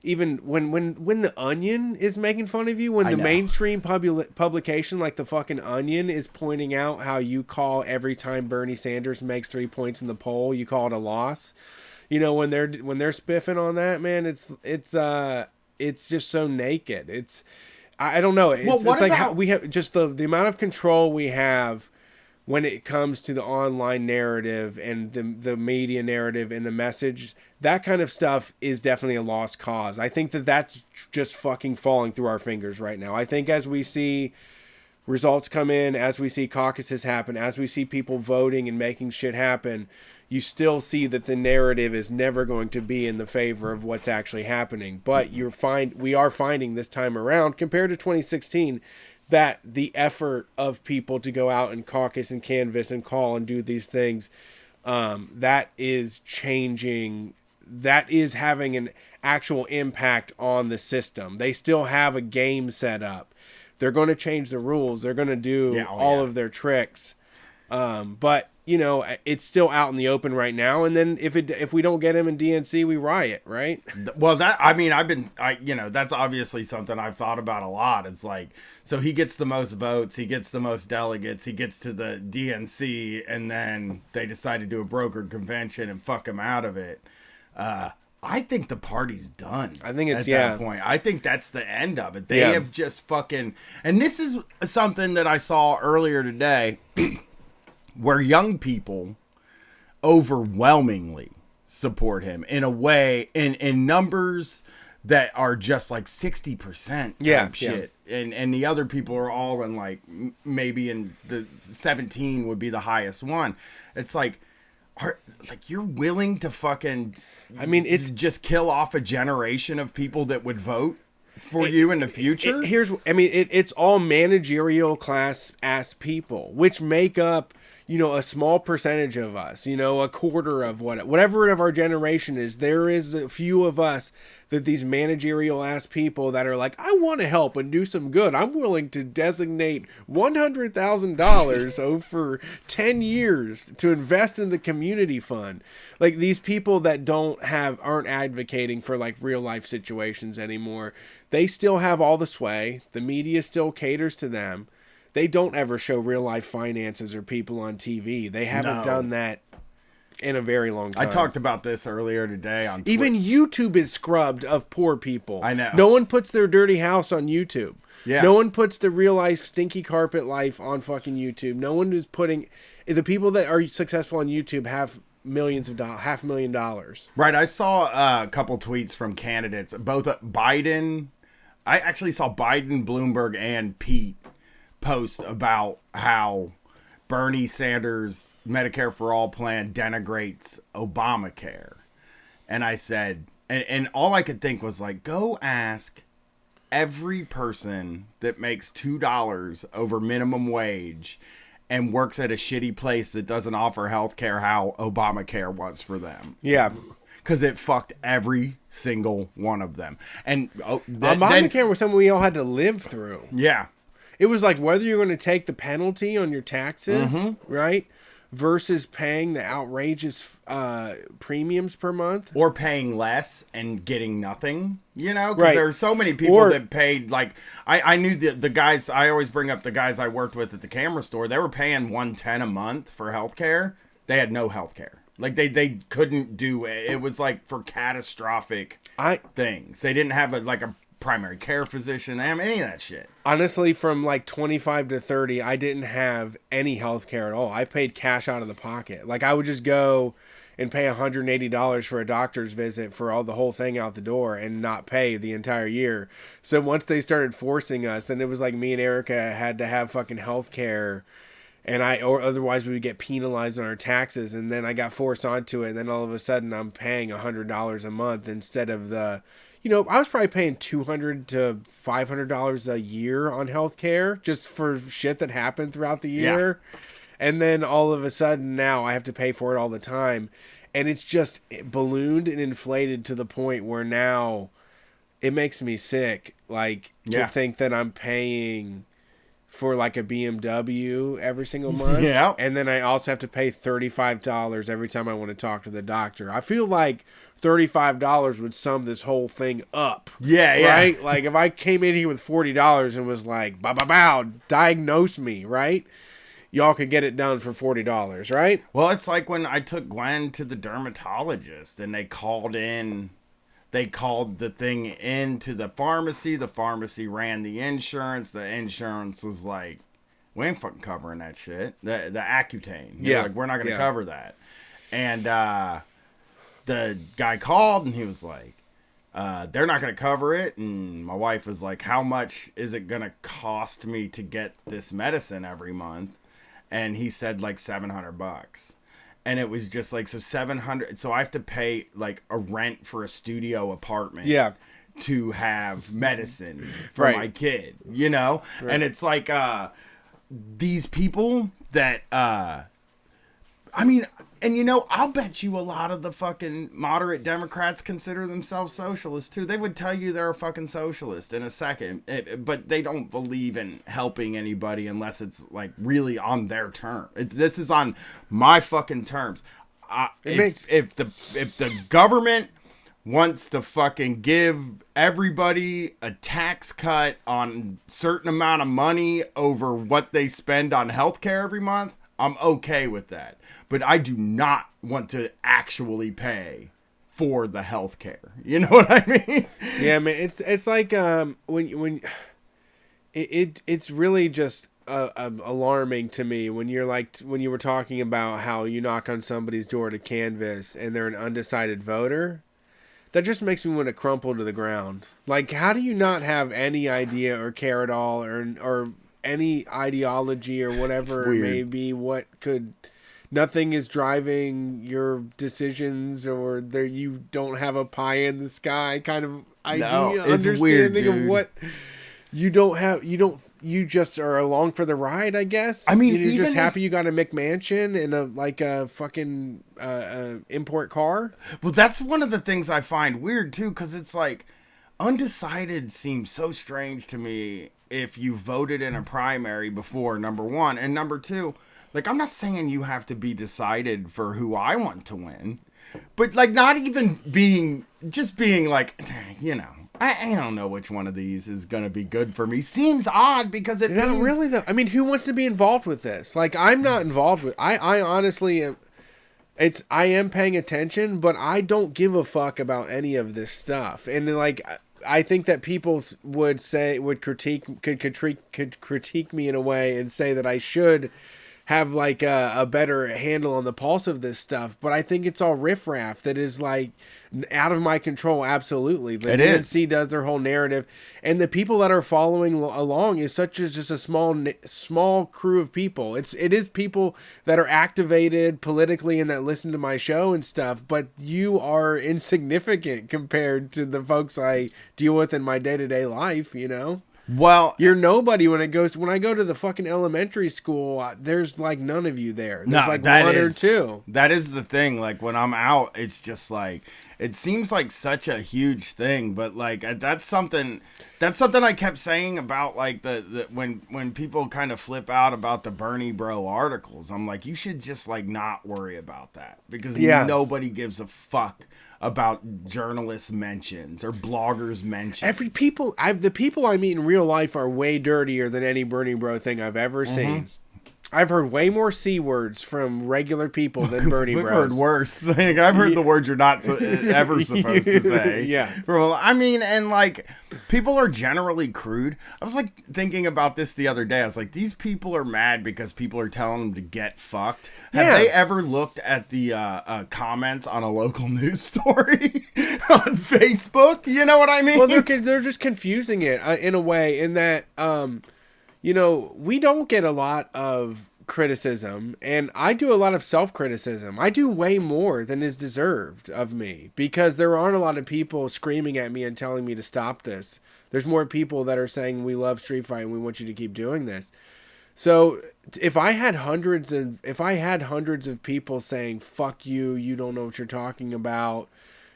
even when the Onion is making fun of you, when the mainstream publication like the fucking Onion is pointing out how you call every time Bernie Sanders makes 3 points in the poll, you call it a loss. You know, when they're spiffing on that, man, it's just so naked. It's, I don't know. It's like how we have just the amount of control we have when it comes to the online narrative and the media narrative and the message. That kind of stuff is definitely a lost cause. I think that's just fucking falling through our fingers right now. I think as we see results come in, as we see caucuses happen, as we see people voting and making shit happen, you still see that the narrative is never going to be in the favor of what's actually happening. But we are finding this time around, compared to 2016, that the effort of people to go out and caucus and canvass and call and do these things, that is changing. That is having an actual impact on the system. They still have a game set up. They're going to change the rules. They're going to do all of their tricks. But you know, it's still out in the open right now. And then if we don't get him in DNC, we riot, right? Well, that's obviously something I've thought about a lot. It's like, so he gets the most votes, he gets the most delegates, he gets to the DNC, and then they decide to do a brokered convention and fuck him out of it. I think the party's done. I think it's, at that point. I think that's the end of it. They have just fucking, and this is something that I saw earlier today, where young people overwhelmingly support him in a way, in numbers that are just like 60% type shit. And the other people are all in like, maybe in the 17 would be the highest one. It's like, you're willing to fucking, it's just kill off a generation of people that would vote for you in the future? It's all managerial class ass people, which make up, you know, a small percentage of us, you know, a quarter of whatever of our generation is. There is a few of us that these managerial ass people that are like, I want to help and do some good. I'm willing to designate $100,000 over 10 years to invest in the community fund. Like, these people that aren't advocating for like real life situations anymore. They still have all the sway. The media still caters to them. They don't ever show real life finances or people on TV. They haven't done that in a very long time. I talked about this earlier today on Twitter. Even YouTube is scrubbed of poor people. I know. No one puts their dirty house on YouTube. Yeah. No one puts the real life stinky carpet life on fucking YouTube. No one is putting, the people that are successful on YouTube have millions of dollars, $500,000. Right. I saw a couple tweets from candidates, both Biden. I actually saw Biden, Bloomberg, and Pete post about how Bernie Sanders' Medicare for All plan denigrates Obamacare. And I said, and all I could think was like, go ask every person that makes $2 over minimum wage and works at a shitty place that doesn't offer health care how Obamacare was for them. Yeah. Because it fucked every single one of them. And Obamacare was something we all had to live through. Yeah. It was like whether you're going to take the penalty on your taxes, right, versus paying the outrageous premiums per month. Or paying less and getting nothing, you know? Because there are so many people that paid, like, I knew the guys, I always bring up the guys I worked with at the camera store. They were paying $110 a month for healthcare. They had no healthcare. Like, they couldn't do it. It was like for catastrophic things. They didn't have a primary care physician, any of that shit. Honestly, from like 25 to 30, I didn't have any health care at all. I paid cash out of the pocket. Like, I would just go and pay $180 for a doctor's visit for the whole thing out the door and not pay the entire year. So once they started forcing us, and it was like me and Erica had to have fucking health care, or otherwise we would get penalized on our taxes, and then I got forced onto it, and then all of a sudden I'm paying $100 a month instead of the, you know, I was probably paying $200 to $500 a year on healthcare just for shit that happened throughout the year. Yeah. And then all of a sudden now I have to pay for it all the time. And it's just ballooned and inflated to the point where now it makes me sick. Like, to think that I'm paying for like a BMW every single month. Yeah. And then I also have to pay $35 every time I want to talk to the doctor. I feel like $35 would sum this whole thing up. Yeah, yeah. Right? Like if I came in here with $40 and was like, bow, diagnose me, right? Y'all could get it done for $40, right? Well, it's like when I took Gwen to the dermatologist and they called the thing into the pharmacy ran the insurance was like, we ain't fucking covering that shit, the Accutane. They're like, we're not gonna cover that. And the guy called and he was like, they're not gonna cover it. And my wife was like, how much is it gonna cost me to get this medicine every month? And he said like $700. And it was just like, so 700. So I have to pay like a rent for a studio apartment. Yeah. To have medicine for my kid, you know? Right. And it's like, these people that, I mean, and you know, I'll bet you a lot of the fucking moderate Democrats consider themselves socialists too. They would tell you they're a fucking socialist in a second, but they don't believe in helping anybody unless it's like really on their term. This is on my fucking terms. If the government wants to fucking give everybody a tax cut on certain amount of money over what they spend on healthcare every month, I'm okay with that. But I do not want to actually pay for the healthcare. You know what I mean? Yeah, man. It's like when it's really just alarming to me when you're like when you were talking about how you knock on somebody's door to canvass and they're an undecided voter. That just makes me want to crumple to the ground. Like, how do you not have any idea or care at all or any ideology or whatever it may be? Nothing is driving your decisions, or there you don't have a pie in the sky kind of idea, understanding weird, of what you just are along for the ride, I guess. I mean, you're just happy you got a McMansion and a fucking import car. Well, that's one of the things I find weird too, because it's like undecided seems so strange to me. If you voted in a primary before, number one, and number two, like, I'm not saying you have to be decided for who I want to win, but like not even being like, you know, I don't know which one of these is going to be good for me. Seems odd because it means... really though. I mean, who wants to be involved with this? Like, I'm not involved with. I honestly am. I am paying attention, but I don't give a fuck about any of this stuff. And like, I think that people would critique me in a way and say that I should have like a better handle on the pulse of this stuff, but I think it's all riffraff that is like out of my control. Absolutely, the DNC does their whole narrative, and the people that are following along is just a small crew of people. It is people that are activated politically and that listen to my show and stuff. But you are insignificant compared to the folks I deal with in my day-to-day life. You know. Well, you're nobody when I go to the fucking elementary school. There's like none of you there. There's like one or two. That is the thing. Like when I'm out, it's just like it seems like such a huge thing, but like that's something I kept saying about like the when people kind of flip out about the Bernie bro articles. I'm like, you should just like not worry about that because nobody gives a fuck about journalists' mentions or bloggers' mentions. The people I meet in real life are way dirtier than any Bernie bro thing I've ever seen. I've heard way more C words from regular people than Bernie bros. We've heard worse. Like, I've heard the words you're not ever supposed to say. Yeah. Well, I mean, and like, people are generally crude. I was like thinking about this the other day. I was like, these people are mad because people are telling them to get fucked. Have they ever looked at the comments on a local news story on Facebook? You know what I mean? Well, they're just confusing it in a way in that, you know, we don't get a lot of criticism, and I do a lot of self-criticism. I do way more than is deserved of me because there aren't a lot of people screaming at me and telling me to stop this. There's more people that are saying we love Street Fight and we want you to keep doing this. So if I had hundreds of people saying fuck you, you don't know what you're talking about,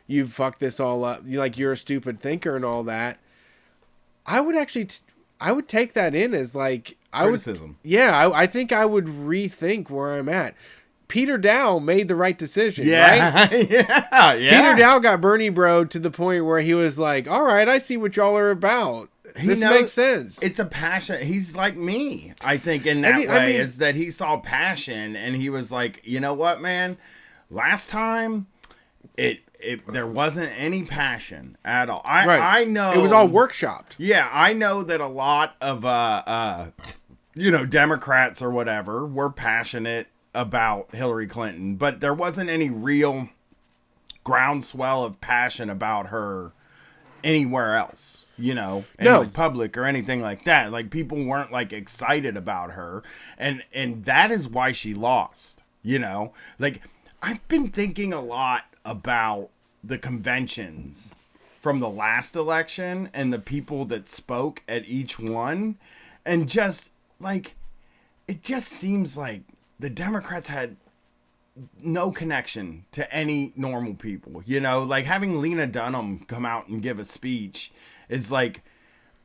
you fucked this all up, you're a stupid thinker and all that, I would take that in as like criticism. I think I would rethink where I'm at. Peter Dow made the right decision, right? yeah. Peter Dow got Bernie Bro to the point where he was like, all right, I see what y'all are about. This makes sense. It's a passion. He's like me, I think, in that way, is that he saw passion and he was like, you know what, man? Last time, there wasn't any passion at all. I know. It was all workshopped. Yeah, I know that a lot of, Democrats or whatever were passionate about Hillary Clinton, but there wasn't any real groundswell of passion about her anywhere else, in the public or anything like that. Like, people weren't like excited about her, and that is why she lost. Like, I've been thinking a lot about the conventions from the last election and the people that spoke at each one, and just like, it just seems like the Democrats had no connection to any normal people, like having Lena Dunham come out and give a speech is like,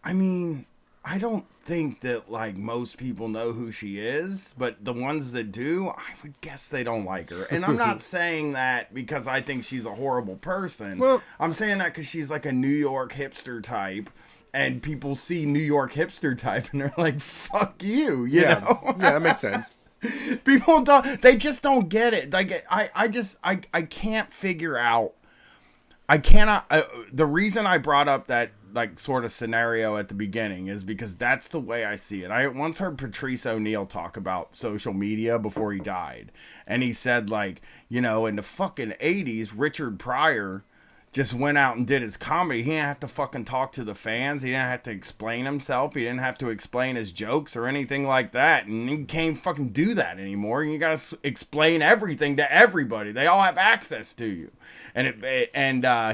I mean, I don't think that like most people know who she is, but the ones that do, I would guess they don't like her. And I'm not saying that because I think she's a horrible person. Well, I'm saying that because she's like a New York hipster type, and people see New York hipster type and they're like, fuck you, you know? Yeah, that makes sense. People they just don't get it. Like, I can't figure out, I cannot, the reason I brought up that like sort of scenario at the beginning is because that's the way I see it. I once heard Patrice O'Neill talk about social media before he died. And he said, like, in the fucking 80s, Richard Pryor just went out and did his comedy. He didn't have to fucking talk to the fans. He didn't have to explain himself. He didn't have to explain his jokes or anything like that. And you can't fucking do that anymore. You got to explain everything to everybody. They all have access to you. And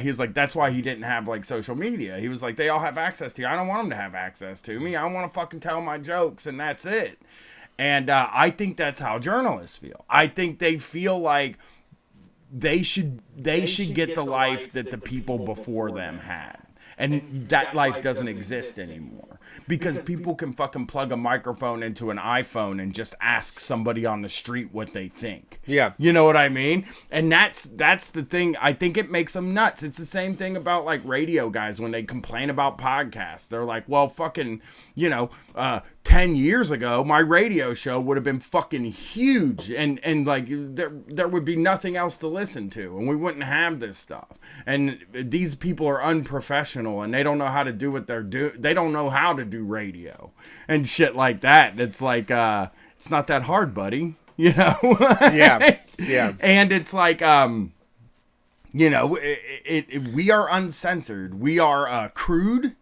he was like, that's why he didn't have like social media. He was like, they all have access to you. I don't want them to have access to me. I want to fucking tell my jokes, and that's it. And I think that's how journalists feel. I think they feel like they should get the life that the people before them had. And that life doesn't exist anymore. Because people can fucking plug a microphone into an iPhone and just ask somebody on the street what they think. Yeah. You know what I mean? And that's the thing. I think it makes them nuts. It's the same thing about like radio guys when they complain about podcasts. They're like, well, fucking, 10 years ago, my radio show would have been fucking huge, and like there would be nothing else to listen to, and we wouldn't have this stuff. And these people are unprofessional, and they don't know how to do what they're doing. They don't know how to do radio and shit like that. It's like, it's not that hard, buddy. Yeah. And it's like, we are uncensored. We are crude,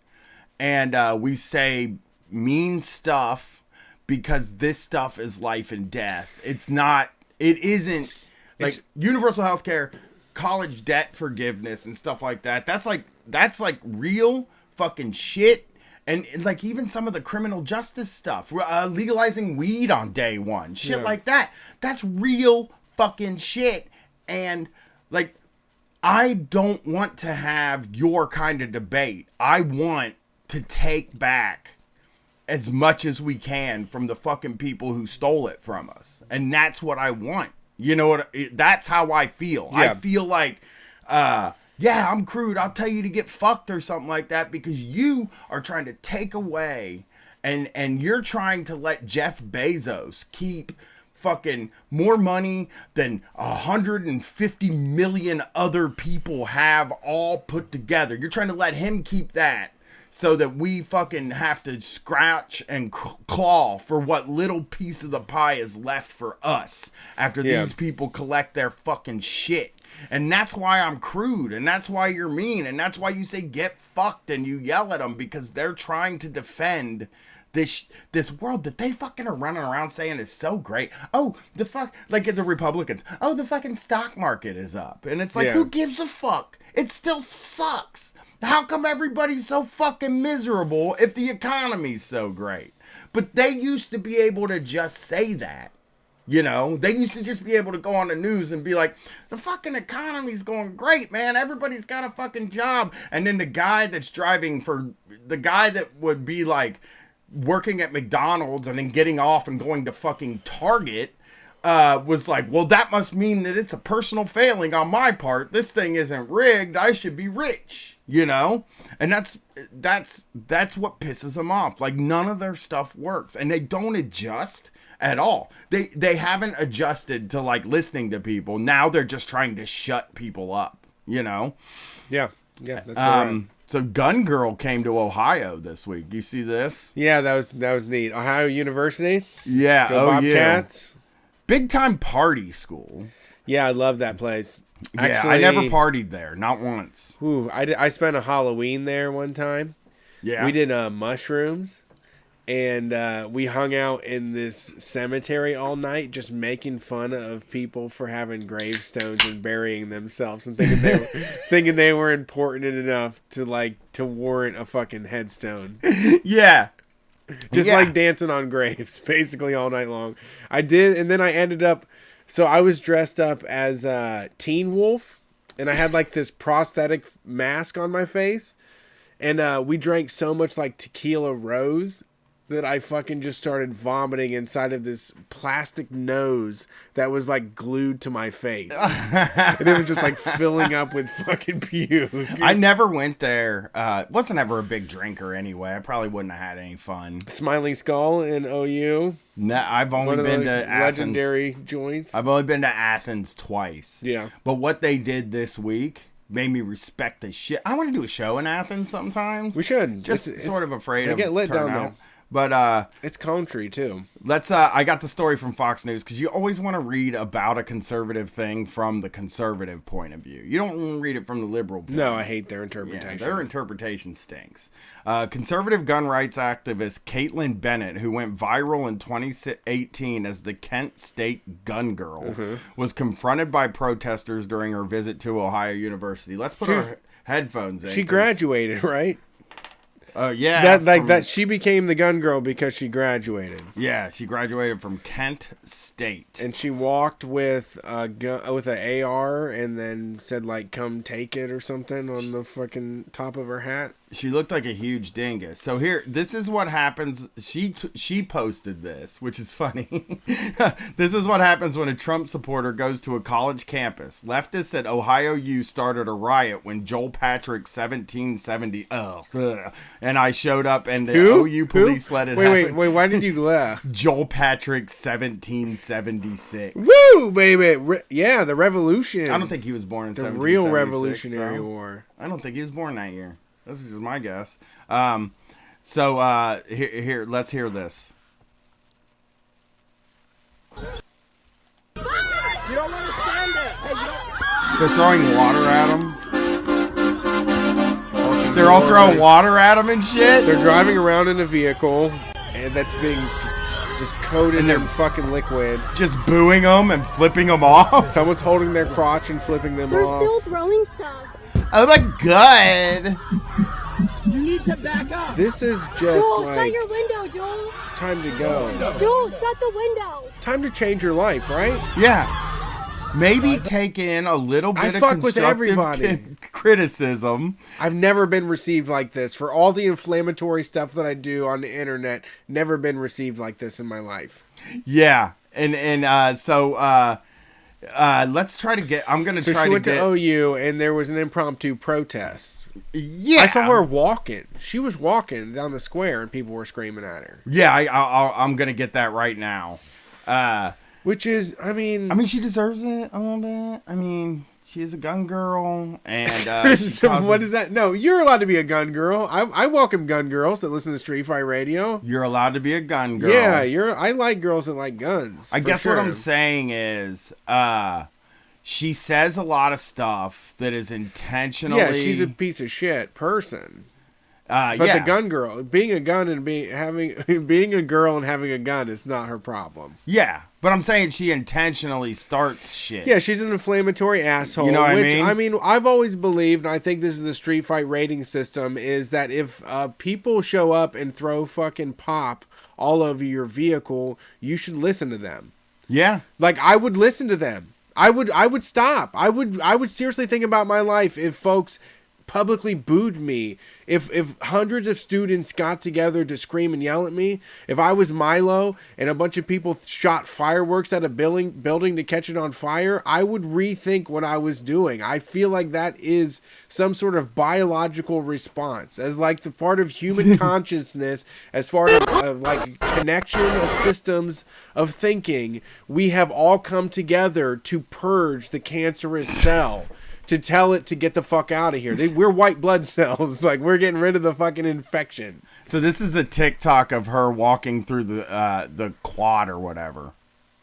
and we say mean stuff because this stuff is life and death. It isn't like universal health care, college debt forgiveness and stuff like that. That's like real fucking shit. And like even some of the criminal justice stuff, legalizing weed on day one, shit like that. That's real fucking shit. And like, I don't want to have your kind of debate. I want to take back as much as we can from the fucking people who stole it from us. And that's what I want. You know what? That's how I feel. Yeah. I feel like, I'm crude. I'll tell you to get fucked or something like that because you are trying to take away and you're trying to let Jeff Bezos keep fucking more money than 150 million other people have all put together. You're trying to let him keep that, so that we fucking have to scratch and claw for what little piece of the pie is left for us after these people collect their fucking shit. And that's why I'm crude, and that's why you're mean, and that's why you say get fucked and you yell at them, because they're trying to defend this world that they fucking are running around saying is so great. Oh, the fuck, like the Republicans. Oh, the fucking stock market is up. And it's like, who gives a fuck? It still sucks. How come everybody's so fucking miserable if the economy's so great? But they used to be able to just say that. They used to just be able to go on the news and be like, the fucking economy's going great, man. Everybody's got a fucking job. And then the guy that would be like, working at McDonald's and then getting off and going to fucking Target was like, well, that must mean that it's a personal failing on my part. This thing isn't rigged. I should be rich, you know? And that's what pisses them off. Like, none of their stuff works, and they don't adjust at all. They haven't adjusted to like listening to people. Now they're just trying to shut people up, you know? Yeah, that's right. So Gun Girl came to Ohio this week. Do you see this? Yeah, that was neat. Ohio University. Yeah. Go Bobcats. Yeah. Big time party school. Yeah, I love that place. Yeah, Actually, I never partied there, not once. Ooh, I spent a Halloween there one time. Yeah. We did mushrooms, and we hung out in this cemetery all night, just making fun of people for having gravestones and burying themselves and thinking they were important enough to warrant a fucking headstone. Yeah. Just like dancing on graves, basically all night long. I did, and then I ended up. So I was dressed up as Teen Wolf, and I had like this prosthetic mask on my face, and we drank so much like tequila rose that I fucking just started vomiting inside of this plastic nose that was like glued to my face. And it was just like filling up with fucking puke. I never went there. Wasn't ever a big drinker anyway. I probably wouldn't have had any fun. Smiling Skull in OU. No, I've only been to Athens. Legendary joints. I've only been to Athens twice. Yeah. But what they did this week made me respect the shit. I want to do a show in Athens sometimes. We should. Just sort of afraid they of get lit down turnout. there. But it's country too. Let's I got the story from Fox News, because you always want to read about a conservative thing from the conservative point of view. You don't want to read it from the liberal point. No, I hate their interpretation. Yeah, their interpretation stinks. Conservative gun rights activist Caitlin Bennett, who went viral in 2018 as the Kent State Gun Girl, was confronted by protesters during her visit to Ohio University. Let's put our headphones in. She graduated, right? Yeah. That she became the gun girl because she graduated. Yeah, she graduated from Kent State. And she walked with a gun, with an AR, and then said like, "Come take it" or something on the fucking top of her hat. She looked like a huge dingus. So here, this is what happens. She posted this, which is funny. This is what happens when a Trump supporter goes to a college campus. Leftists at Ohio U started a riot when Joel Patrick 1770. And I showed up, and the OU police let it happen. Wait, why did you laugh? Joel Patrick 1776. Woo, baby! Yeah, the revolution. I don't think he was born in the 1776. real Revolutionary War. I don't think he was born that year. This is just my guess. Here, let's hear this. You don't understand it. Hey, you don't... They're throwing water at him. They're all throwing water at him and shit. They're driving around in a vehicle, and that's being just coated in fucking liquid. Just booing them and flipping them off. Someone's holding their crotch and flipping them They're off. still throwing stuff. Oh my god. You need to back up. This is just Joel, like shut your window, Joel. time to go. Joel, shut the window. Time to change your life, right? Yeah. Maybe take in a little bit of fuck with constructive everybody. criticism. I've never been received like this. For all the inflammatory stuff that I do on the internet, never been received like this in my life. Yeah. So let's try to get. I'm gonna So try she to went get. to OU, and there was an impromptu protest. Yeah, I saw her walking. She was walking down the square, and people were screaming at her. Yeah, I'm gonna get that right now. Which is, I mean, she deserves it a little bit. I mean, she is a gun girl, and so what is that? No, you're allowed to be a gun girl. I welcome gun girls that listen to Street Fight Radio. You're allowed to be a gun girl. Yeah, I like girls that like guns. I guess what I'm saying is, she says a lot of stuff that is intentionally. Yeah, she's a piece of shit person. But the gun girl, being a gun and being a girl and having a gun is not her problem. Yeah, but I'm saying she intentionally starts shit. Yeah, she's an inflammatory asshole. You know what I mean? I mean, I've always believed, and I think this is the Street Fight rating system, is that if people show up and throw fucking pop all over your vehicle, you should listen to them. Yeah. Like, I would listen to them. I would stop. I would seriously think about my life if folks publicly booed me, if hundreds of students got together to scream and yell at me, if I was Milo and a bunch of people shot fireworks at a building to catch it on fire, I would rethink what I was doing. I feel like that is some sort of biological response, as like the part of human consciousness, as far as like connection of systems of thinking. We have all come together to purge the cancerous cell, to tell it to get the fuck out of here. We're white blood cells. Like, we're getting rid of the fucking infection. So this is a TikTok of her walking through the quad or whatever.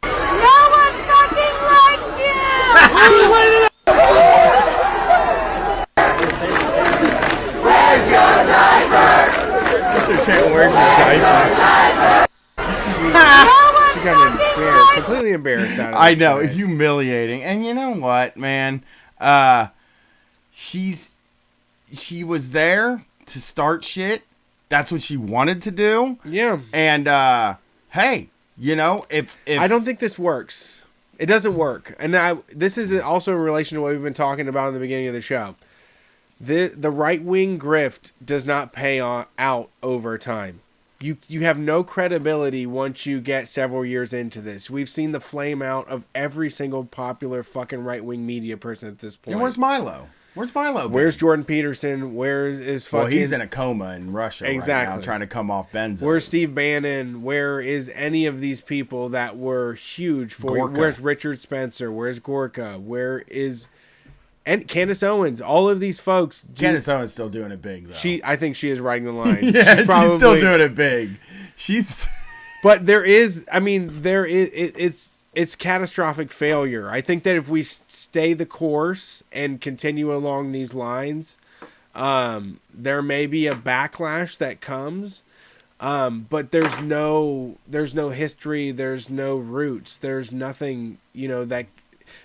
No one fucking likes you! Where's your diaper? They're chanting, "Where's your diaper?" She got embarrassed, completely embarrassed out of I this know, place. humiliating. And you know what, man? She was there to start shit. That's what she wanted to do. Yeah. And hey, you know, if I don't think this works. It doesn't work. And this is also in relation to what we've been talking about in the beginning of the show. The right-wing grift does not pay out over time. You have no credibility once you get several years into this. We've seen the flame out of every single popular fucking right-wing media person at this point. And where's Milo? Where's Milo? Where's Jordan Peterson? Where is fucking... Well, he's in a coma in Russia right now, trying to come off benzos. Where's Steve Bannon? Where is any of these people that were huge for... Gorka. Where's Richard Spencer? Where's Gorka? Where is... And Candace Owens, all of these folks. Candace Owens still doing it big, though. I think she is riding the line. Yeah, she's still doing it big. But there is, I mean, it's catastrophic failure. I think that if we stay the course and continue along these lines, there may be a backlash that comes. But there's no history. There's no roots. There's nothing, that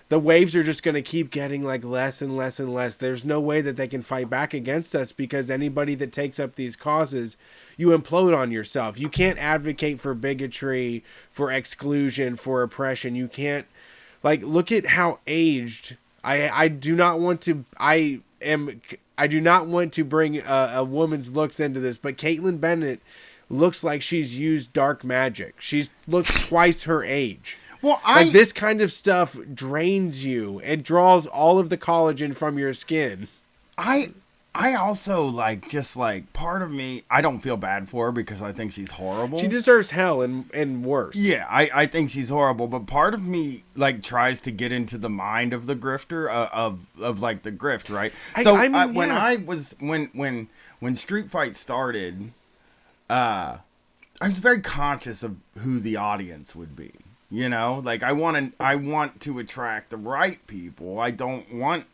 the waves are just going to keep getting like less and less and less. There's no way that they can fight back against us, because anybody that takes up these causes, you implode on yourself. You can't advocate for bigotry, for exclusion, for oppression. You can't, like, look at how aged. I do not want to bring a woman's looks into this, but Caitlyn Bennett looks like she's used dark magic. She's looks twice her age. Well, like, this kind of stuff drains you. It draws all of the collagen from your skin. I also part of me, I don't feel bad for her because I think she's horrible. She deserves hell and worse. Yeah, I think she's horrible, but part of me tries to get into the mind of the grifter of the grift, right? When Street Fight started, I was very conscious of who the audience would be. I want to attract the right people. I don't want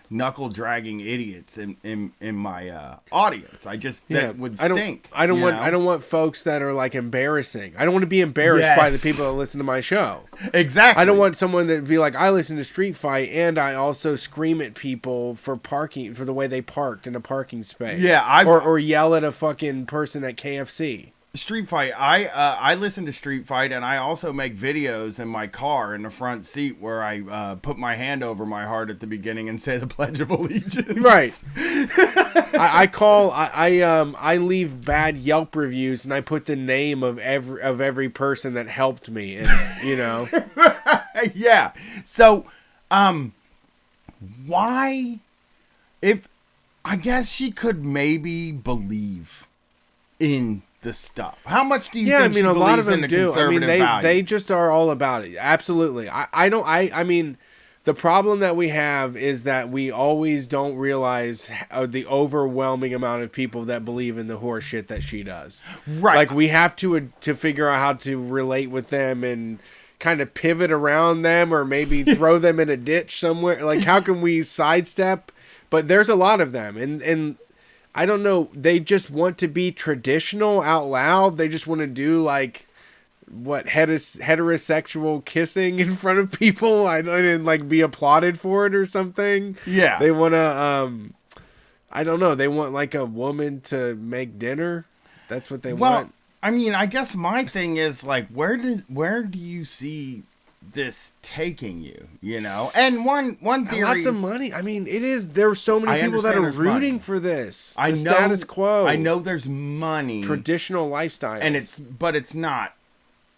knuckle dragging idiots in my audience. That would stink. I don't want folks that are embarrassing. I don't want to be embarrassed by the people that listen to my show. Exactly. I don't want someone that would be like, I listen to Street Fight and I also scream at people for parking, for the way they parked in a parking space. Yeah, or yell at a fucking person at KFC. Street Fight. I listen to Street Fight, and I also make videos in my car in the front seat where I put my hand over my heart at the beginning and say the Pledge of Allegiance. Right. I leave bad Yelp reviews and I put the name of every person that helped me, and Yeah. So, why? If I guess she could maybe believe in the stuff. How much do you think she believes a lot of them do? They just are all about it. Absolutely. I mean, the problem that we have is that we always don't realize the overwhelming amount of people that believe in the horse shit that she does. Right. We have to figure out how to relate with them and kind of pivot around them, or maybe throw them in a ditch somewhere. How can we sidestep? But there's a lot of them, and I don't know. They just want to be traditional out loud. They just want to do heterosexual kissing in front of people. And be applauded for it or something. Yeah. They want to. I don't know. They want a woman to make dinner. That's what they want. I mean, I guess my thing is where do you see this taking you, you know? And one theory, lots of money. I mean, it is. There are so many people that are rooting for this. I know, status quo. I know there's money, traditional lifestyle, and it's not.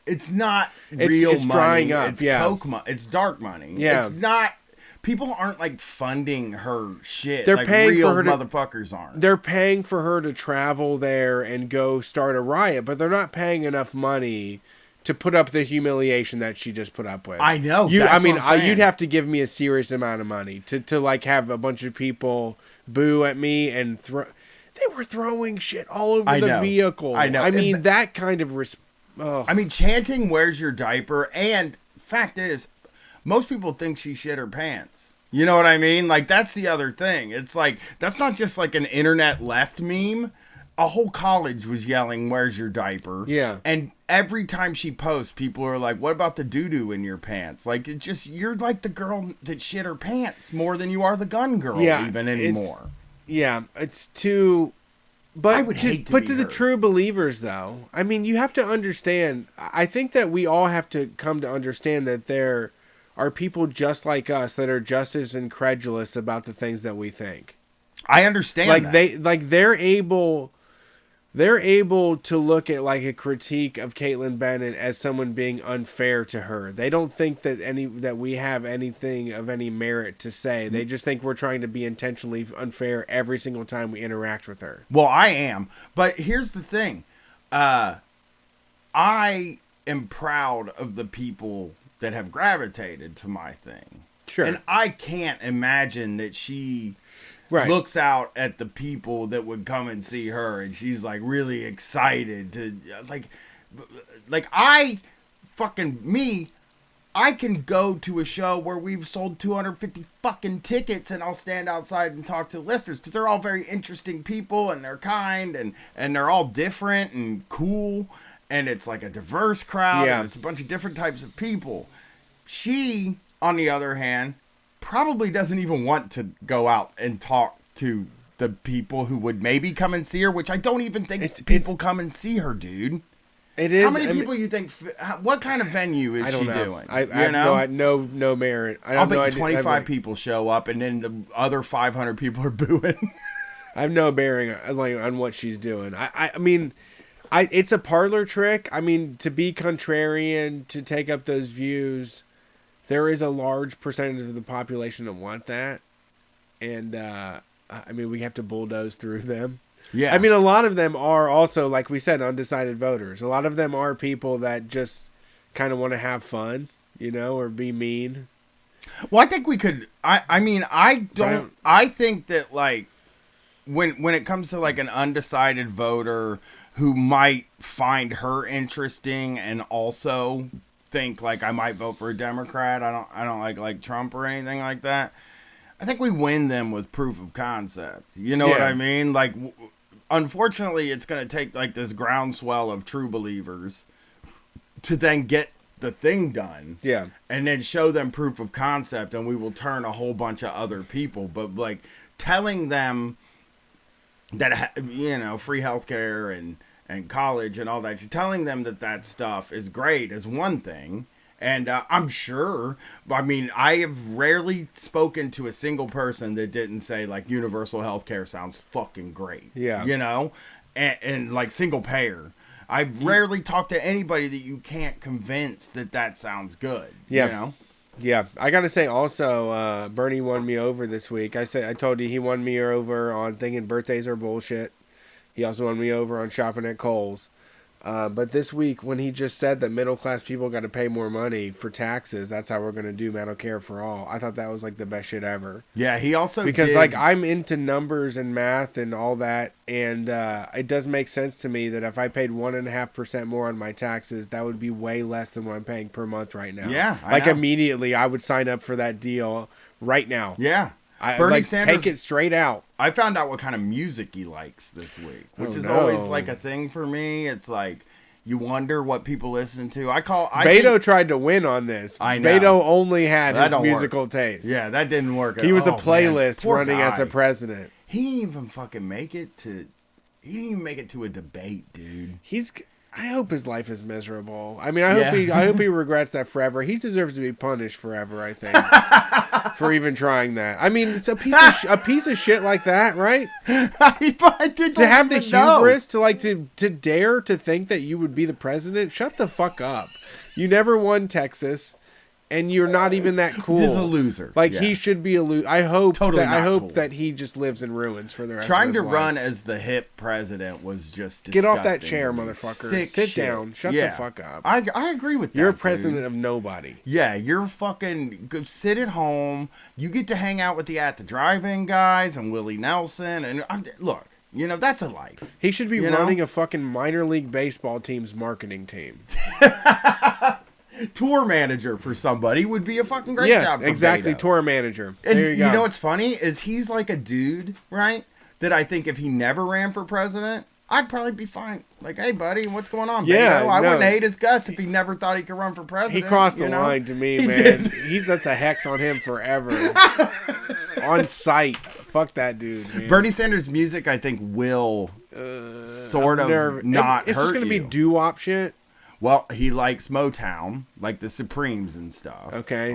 It's not real it's money. Drying up. It's coke money. It's dark money. Yeah. It's not. People aren't like funding her shit. They're like paying real for her motherfuckers aren't. They're paying for her to travel there and go start a riot, but they're not paying enough money to put up the humiliation that she just put up with. I know. You, that's I mean, what I'm saying. you'd have to give me a serious amount of money to like have a bunch of people boo at me and throw. They were throwing shit all over the vehicle. I know. I mean, that kind of I mean, chanting "Where's your diaper?" and fact is, most people think she shit her pants. You know what I mean? Like, that's the other thing. It's like, that's not just like an internet left meme. A whole college was yelling, "Where's your diaper?" Yeah. And every time she posts, people are like, "What about the doo-doo in your pants?" Like, it just, you're like the girl that shit her pants more than you are the gun girl even anymore. It's too... But I would hate to but be to the her. true believers, though, I mean, you have to understand. I think that we all have to come to understand that there are people just like us that are just as incredulous about the things that we think. I understand. Like that. they're able to look at like a critique of Caitlyn Bennett as someone being unfair to her. They don't think that we have anything of any merit to say. They just think we're trying to be intentionally unfair every single time we interact with her. Well, I am. But here's the thing. I am proud of the people that have gravitated to my thing. Sure. And I can't imagine that she looks out at the people that would come and see her and she's like really excited to I can go to a show where we've sold 250 fucking tickets and I'll stand outside and talk to the listeners because they're all very interesting people and they're kind and they're all different and cool and it's like a diverse crowd and it's a bunch of different types of people. She, on the other hand, probably doesn't even want to go out and talk to the people who would maybe come and see her, which I don't even think people come and see her, dude. It is. How many people you think? What kind of venue is she doing? I have no merit. I'll bet you 25 people show up, and then the other 500 people are booing. I have no bearing on what she's doing. I mean, it's a parlor trick. I mean, to be contrarian, to take up those views, there is a large percentage of the population that want that, and I mean, we have to bulldoze through them. Yeah. I mean, a lot of them are also, like we said, undecided voters. A lot of them are people that just kind of want to have fun, you know, or be mean. Well, I think we could. I mean, I think that like when it comes to like an undecided voter who might find her interesting and also think like I might vote for a Democrat. I don't like Trump or anything like that. I think we win them with proof of concept. You know what I mean? Like, unfortunately, it's going to take like this groundswell of true believers to then get the thing done. Yeah. And then show them proof of concept, and we will turn a whole bunch of other people. But like telling them that, you know, free healthcare and college and all that, you're telling them that stuff is great is one thing. And I'm sure, I mean, I have rarely spoken to a single person that didn't say, like, universal health care sounds fucking great. Yeah. You know? And like, single payer. I've rarely talked to anybody that you can't convince that sounds good. Yeah. You know? Yeah. I got to say, also, Bernie won me over this week. I told you he won me over on thinking birthdays are bullshit. He also won me over on shopping at Kohl's. But this week, when he just said that middle-class people got to pay more money for taxes, that's how we're going to do Medicare for all. I thought that was, like, the best shit ever. Yeah, he also Because, like, I'm into numbers and math and all that, and it does make sense to me that if I paid 1.5% more on my taxes, that would be way less than what I'm paying per month right now. Yeah, I know. Immediately, I would sign up for that deal right now. Yeah. Bernie Sanders, take it straight out. I found out what kind of music he likes this week, which is always like a thing for me. It's like you wonder what people listen to. Beto tried to win on this. I know. Beto only had his musical taste. Yeah, that didn't work. He was a playlist running as a president. He didn't even fucking make it to. He didn't even make it to a debate, dude. I hope his life is miserable. I mean, I hope he regrets that forever. He deserves to be punished forever, I think, for even trying that. I mean, it's a piece of shit like that, right? To have the hubris to dare to think that you would be the president. Shut the fuck up. You never won Texas. And you're not even that cool. He's a loser. Like he should be a loser. I hope cool. that he just lives in ruins for the rest Trying of his to life. run as the hip president was just disgusting. Get off that chair, motherfucker. Sick Sit shit. down. Shut the fuck up. I agree with that. You're a president of nobody. Yeah, you're fucking go sit at home. You get to hang out with the At the Drive-In guys and Willie Nelson. And look, that's a life. He should be running a fucking minor league baseball team's marketing team. Tour manager for somebody would be a fucking great job. Yeah, exactly. Tour manager. And there you go. know what's funny is he's like a dude, right? That I think if he never ran for president, I'd probably be fine. Like, hey, buddy, what's going on? Yeah, I wouldn't hate his guts if he never thought he could run for president. He crossed the line to me, man. That's a hex on him forever. On sight. Fuck that dude, man. Bernie Sanders' music, I think, will sort of not It's hurt just going to be doo-wop shit. Well, he likes Motown, like the Supremes and stuff. Okay.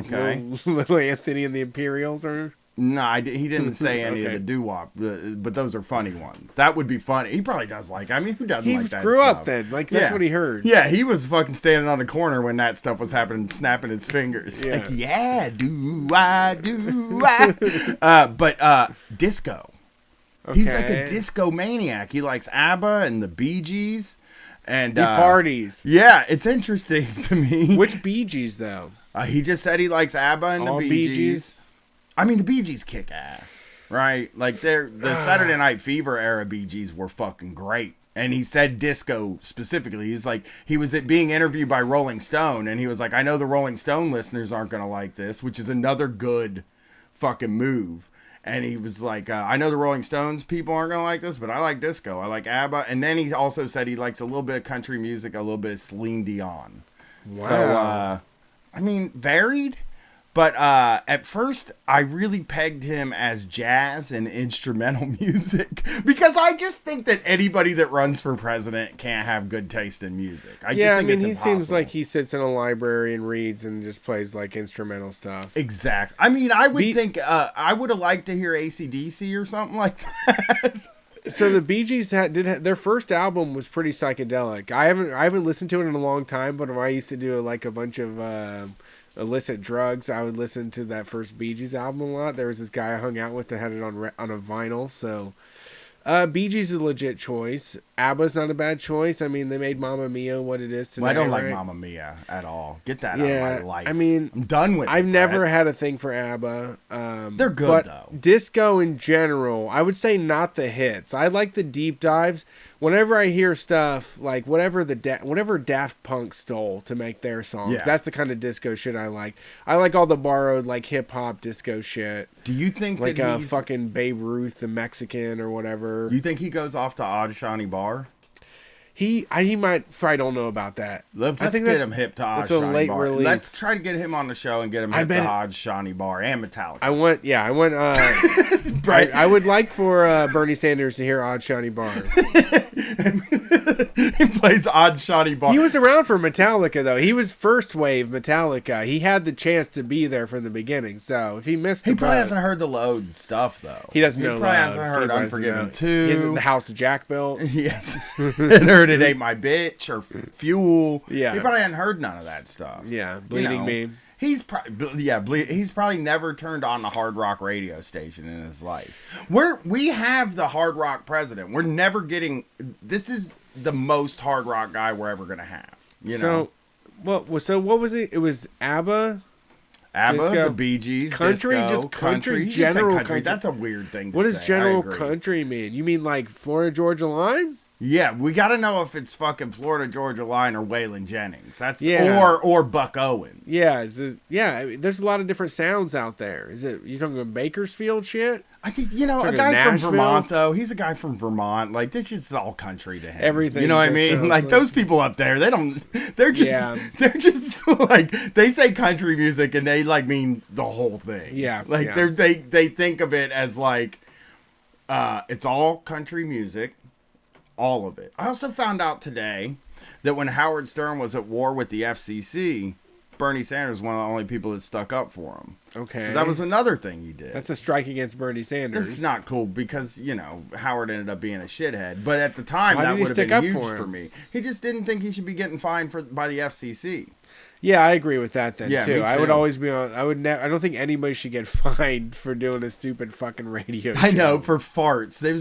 Little Anthony and the Imperials are... No, he didn't say any of the doo-wop, but those are funny ones. That would be funny. He probably does like. I mean, who doesn't like that? He grew stuff? up then. Like that's what he heard. Yeah, he was fucking standing on the corner when that stuff was happening, snapping his fingers. Yeah. Like, but disco. Okay. He's like a disco maniac. He likes ABBA and the Bee Gees. And he parties. Yeah, it's interesting to me. Which Bee Gees though? He just said he likes ABBA and all the Bee Gees. I mean, the Bee Gees kick ass, right? Like the Saturday Night Fever era Bee Gees were fucking great. And he said disco specifically. He's like, he was being interviewed by Rolling Stone, and he was like, I know the Rolling Stone listeners aren't gonna like this, which is another good fucking move. And he was like, I know the Rolling Stones people aren't going to like this, but I like disco. I like ABBA. And then he also said he likes a little bit of country music, a little bit of Celine Dion. Wow. So, I mean, varied. But at first, I really pegged him as jazz and instrumental music. Because I just think that anybody that runs for president can't have good taste in music. I mean, he seems like he sits in a library and reads and just plays like instrumental stuff. Exactly. I mean, I would think I would have liked to hear AC/DC or something like that. So the Bee Gees their first album was pretty psychedelic. I haven't listened to it in a long time, but when I used to do like a bunch of illicit drugs, I would listen to that first Bee Gees album a lot. There was this guy I hung out with that had it on a vinyl. So Bee Gees is a legit choice. ABBA's not a bad choice. I mean, they made Mamma Mia what it is today. Well, I don't like right? Mamma Mia at all. Get that out of my life. I mean, I'm done with it. I've never had a thing for ABBA. They're good, but though. Disco in general, I would say not the hits. I like the deep dives. Whenever I hear stuff like whatever Daft Punk stole to make their songs, that's the kind of disco shit I like. I like all the borrowed like hip hop disco shit. Do you think like that he's fucking Babe Ruth, the Mexican or whatever? You think he goes off to Odd Shawnee Bar? He might probably don't know about that. Let's get him hip to Odd Shawnee Bar. Release. Let's try to get him on the show and get him hip to Odd Shawnee Bar and Metallica. I want. Right. I would like for Bernie Sanders to hear Odd Shawnee Bar. He plays Odd Shawnee Bar. He was around for Metallica though. He was first wave Metallica. He had the chance to be there from the beginning. So if he missed, he probably hasn't heard the Load stuff though. He doesn't know. He probably hasn't heard Unforgiven 2. The House of Jack built. Yes, and heard It Ain't My Bitch or Fuel. Yeah, he probably hadn't heard none of that stuff. Yeah, Bleeding Me. He's probably never turned on the hard rock radio station in his life. We have the hard rock president. We're never getting. This is the most hard rock guy we're ever gonna have. You know. What was it? It was ABBA. The Bee Gees, country, disco, just country, You general country. That's a weird thing to What say. does general country mean? You mean like Florida Georgia Line? Yeah, we got to know if it's fucking Florida Georgia Line or Waylon Jennings. That's or Buck Owens. Yeah, I mean, there's a lot of different sounds out there. Is it you talking about Bakersfield shit? I think a guy from Vermont though. He's a guy from Vermont. Like this is all country to him. Everything. You know what I mean? Like those people up there, they don't. They're just like they say country music and they like mean the whole thing. Yeah. Like they think of it as like it's all country music. All of it. I also found out today that when Howard Stern was at war with the FCC, Bernie Sanders was one of the only people that stuck up for him. Okay. So that was another thing he did. That's a strike against Bernie Sanders. It's not cool because, Howard ended up being a shithead. But at the time, Why that did he would have stick been up huge for him? for me. He just didn't think he should be getting fined by the FCC. Yeah, I agree with that then Yeah, too. me I would too. always be on. I don't think anybody should get fined for doing a stupid fucking radio show. I know, for farts. They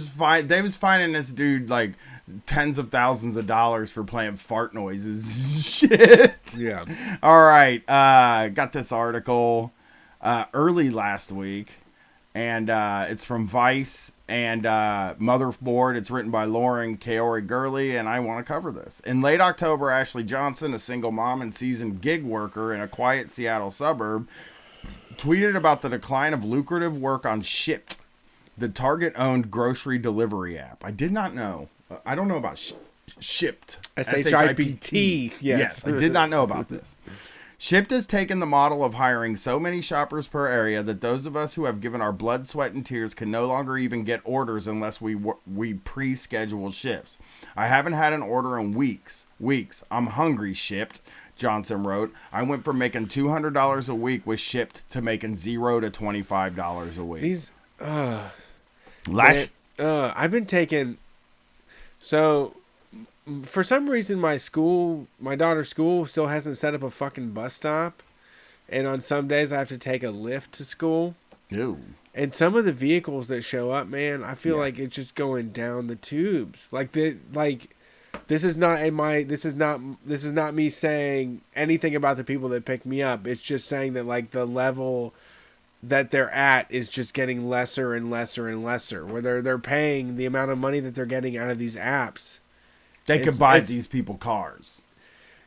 was finding this dude like tens of thousands of dollars for playing fart noises and shit. Yeah. All right. Got this article early last week, and it's from Vice and Motherboard. It's written by Lauren Kaori Gurley, and I want to cover this. In late October, Ashley Johnson, a single mom and seasoned gig worker in a quiet Seattle suburb, tweeted about the decline of lucrative work on Shipt, the Target-owned grocery delivery app. I did not know. I don't know about Shipt. SHIPT. Yes, I did not know about this. Shipt has taken the model of hiring so many shoppers per area that those of us who have given our blood, sweat, and tears can no longer even get orders unless we pre-schedule shifts. I haven't had an order in weeks. I'm hungry, Shipt, Johnson wrote. I went from making $200 a week with Shipt to making $0 to $25 a week. I've been taking. So, for some reason, my daughter's school still hasn't set up a fucking bus stop. And on some days, I have to take a lift to school. Ew. And some of the vehicles that show up, man, I feel like it's just going down the tubes. This is not me saying anything about the people that pick me up. It's just saying that like the level that they're at is just getting lesser and lesser and lesser. Where they're paying the amount of money that they're getting out of these apps. They could buy these people cars.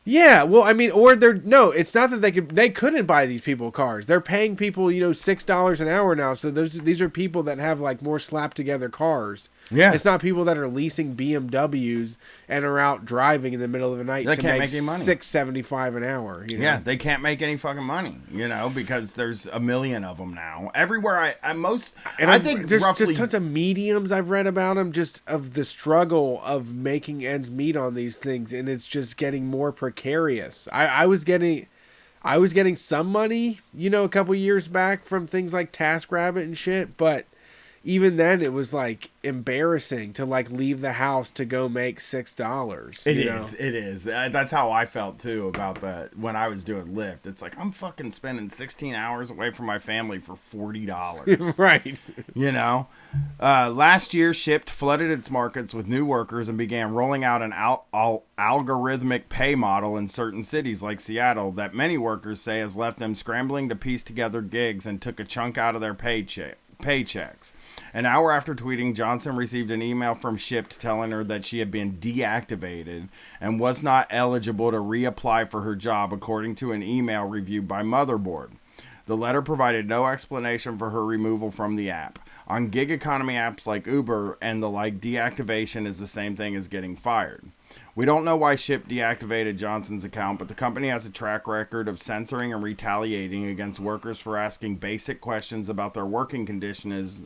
Yeah, well, I mean, it's not that they couldn't buy these people cars. They're paying people, $6 an hour now. So these are people that have like more slapped together cars. Yeah. It's not people that are leasing BMWs and are out driving in the middle of the night They to can't make make any money. $6.75 an hour. Yeah, they can't make any fucking money, because there's a million of them now. Everywhere I think there's roughly tons of mediums I've read about them, just of the struggle of making ends meet on these things, and it's just getting more precarious. I was getting some money, a couple years back from things like TaskRabbit and shit, but even then it was like embarrassing to like leave the house to go make $6. It is. That's how I felt too about that when I was doing Lyft. It's like I'm fucking spending 16 hours away from my family for $40. Right. Last year, Shipt flooded its markets with new workers and began rolling out an algorithmic pay model in certain cities like Seattle that many workers say has left them scrambling to piece together gigs and took a chunk out of their paychecks. An hour after tweeting, Johnson received an email from Shipt telling her that she had been deactivated and was not eligible to reapply for her job, according to an email reviewed by Motherboard. The letter provided no explanation for her removal from the app. On gig economy apps like Uber and the like, deactivation is the same thing as getting fired. We don't know why Shipt deactivated Johnson's account, but the company has a track record of censoring and retaliating against workers for asking basic questions about their working conditions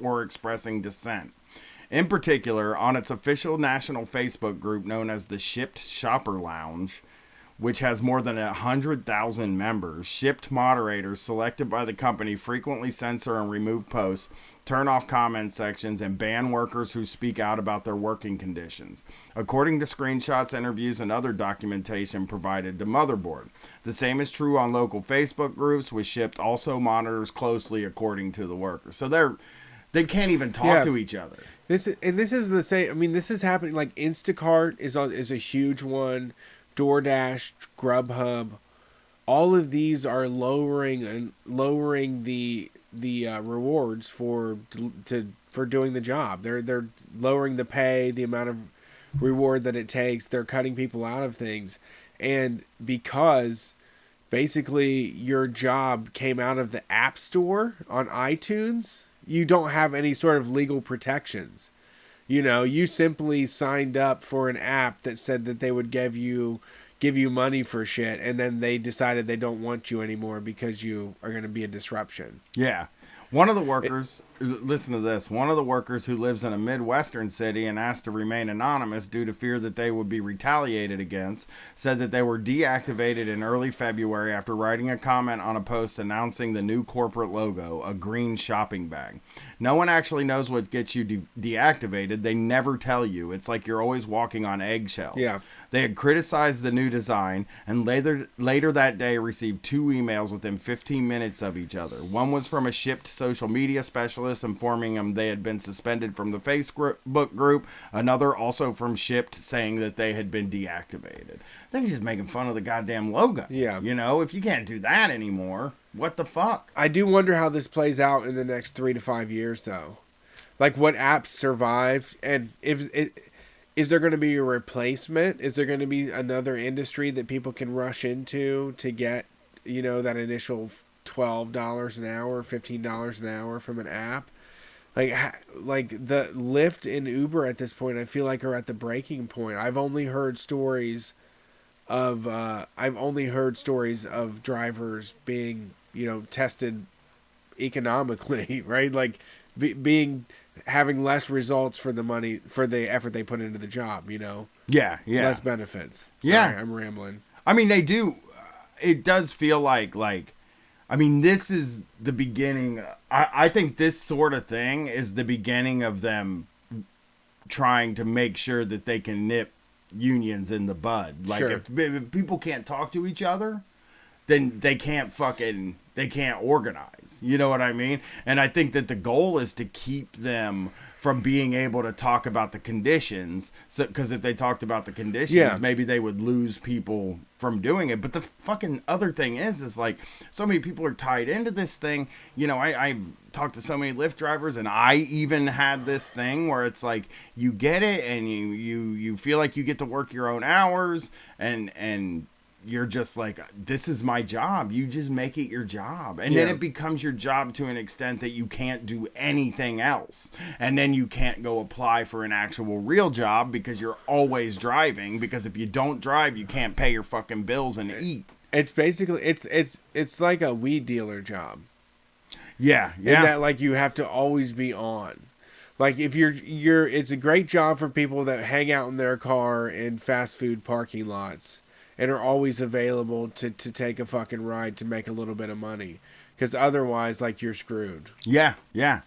or expressing dissent. In particular, on its official national Facebook group known as the Shipt Shopper Lounge, which has more than 100,000 members, Shipt moderators selected by the company frequently censor and remove posts, turn off comment sections, and ban workers who speak out about their working conditions, according to screenshots, interviews, and other documentation provided to Motherboard. The same is true on local Facebook groups, which Shipt also monitors closely according to the workers. So they can't even talk to each other. This is the same. I mean, this is happening. Like Instacart is a huge one. DoorDash, Grubhub, all of these are lowering the rewards for doing the job. They're lowering the pay, the amount of reward that it takes. They're cutting people out of things, and because basically your job came out of the App Store on iTunes, you don't have any sort of legal protections. You simply signed up for an app that said that they would give you money for shit, and then they decided they don't want you anymore because you are going to be a disruption. Yeah. One of the workers listen to this. One of the workers who lives in a Midwestern city and asked to remain anonymous due to fear that they would be retaliated against said that they were deactivated in early February after writing a comment on a post announcing the new corporate logo, a green shopping bag. No one actually knows what gets you deactivated. They never tell you. It's like you're always walking on eggshells. Yeah. They had criticized the new design and later that day received 2 emails within 15 minutes of each other. One was from a Shipt social media specialist informing them they had been suspended from the Facebook group. Another also from Shipt saying that they had been deactivated. They're just making fun of the goddamn logo. Yeah. You know, if you can't do that anymore, what the fuck? I do wonder how this plays out in the next 3 to 5 years, though. Like, what apps survive, and is there going to be a replacement? Is there going to be another industry that people can rush into to get, you know, that initial $12 an hour, $15 an hour from an app? Like the Lyft and Uber at this point, I feel like are at the breaking point. I've only heard stories of drivers being, you know, tested economically, right? Like having less results for the money, for the effort they put into the job, you know? Yeah. Less benefits. Sorry, Yeah. I'm rambling. I mean, they do. It does feel like, I mean, this is the beginning. I think this sort of thing is the beginning of them trying to make sure that they can nip unions in the bud. Like, Sure. if people can't talk to each other, then they can't organize. You know what I mean? And I think that the goal is to keep them from being able to talk about the conditions. So, because if they talked about the conditions, maybe they would lose people from doing it. But the fucking other thing is like, so many people are tied into this thing. You know, I talked to so many Lyft drivers, and I even had this thing where it's like, you get it and you feel like you get to work your own hours, and you're just like, this is my job. You just make it your job. And then it becomes your job to an extent that you can't do anything else. And then you can't go apply for an actual real job because you're always driving. Because if you don't drive, you can't pay your fucking bills and eat. It's basically, it's like a weed dealer job. Yeah. In that, like, you have to always be on. Like, if it's a great job for people that hang out in their car in fast food parking lots and are always available to take a fucking ride to make a little bit of money. Because otherwise, like, you're screwed. Yeah,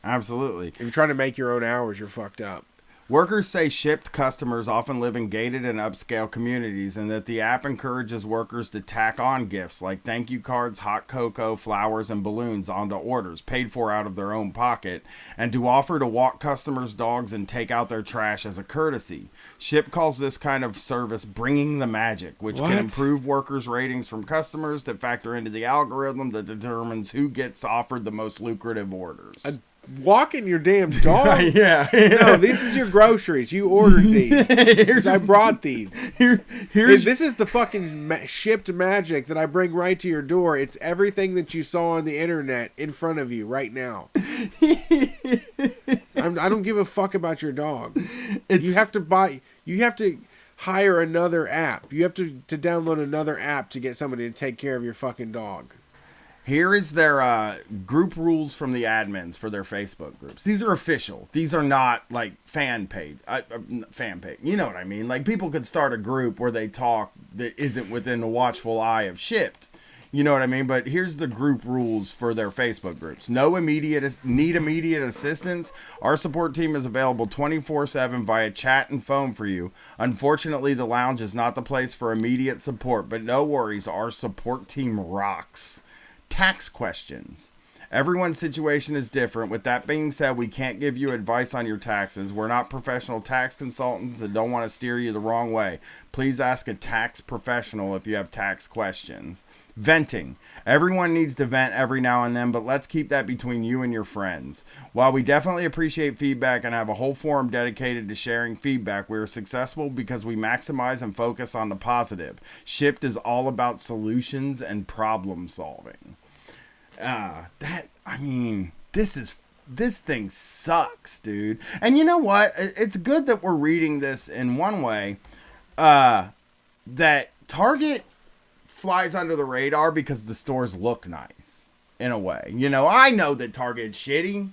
absolutely. If you're trying to make your own hours, you're fucked up. Workers say Shipt customers often live in gated and upscale communities, and that the app encourages workers to tack on gifts like thank you cards, hot cocoa, flowers, and balloons onto orders, paid for out of their own pocket, and to offer to walk customers' dogs and take out their trash as a courtesy. Shipt calls this kind of service bringing the magic, which can improve workers' ratings from customers that factor into the algorithm that determines who gets offered the most lucrative orders. Walking your damn dog? Yeah. No, this is your groceries. You ordered these. I brought these. This is the fucking shipped magic that I bring right to your door. It's everything that you saw on the internet in front of you right now. I don't give a fuck about your dog. You have to hire another app. You have to download another app to get somebody to take care of your fucking dog. Here is their group rules from the admins for their Facebook groups. These are official. These are not like fan paid. You know what I mean? Like, people could start a group where they talk that isn't within the watchful eye of Shipt. You know what I mean? But here's the group rules for their Facebook groups. Need immediate assistance? Our support team is available 24/7 via chat and phone for you. Unfortunately, the lounge is not the place for immediate support, but no worries. Our support team rocks. Tax questions. Everyone's situation is different. With that being said, we can't give you advice on your taxes. We're not professional tax consultants and don't want to steer you the wrong way. Please ask a tax professional if you have tax questions. Venting. Everyone needs to vent every now and then, but let's keep that between you and your friends. While we definitely appreciate feedback and have a whole forum dedicated to sharing feedback, we are successful because we maximize and focus on the positive. Shipt is all about solutions and problem solving. This thing sucks, dude. And you know what? It's good that we're reading this in one way, that Target flies under the radar because the stores look nice in a way. You know, I know that Target's shitty.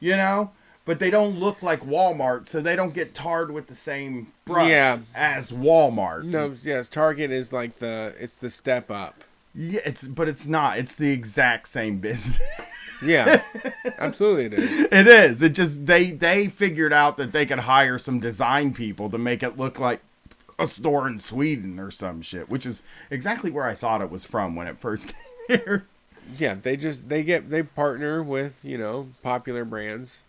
you know? But they don't look like Walmart, so they don't get tarred with the same brush as Walmart. No, yes, Target is like it's the step up. Yeah, but it's not. It's the exact same business. Yeah, absolutely it is. It is. It just they figured out that they could hire some design people to make it look like a store in Sweden or some shit, which is exactly where I thought it was from when it first came here. Yeah, they partner with, popular brands.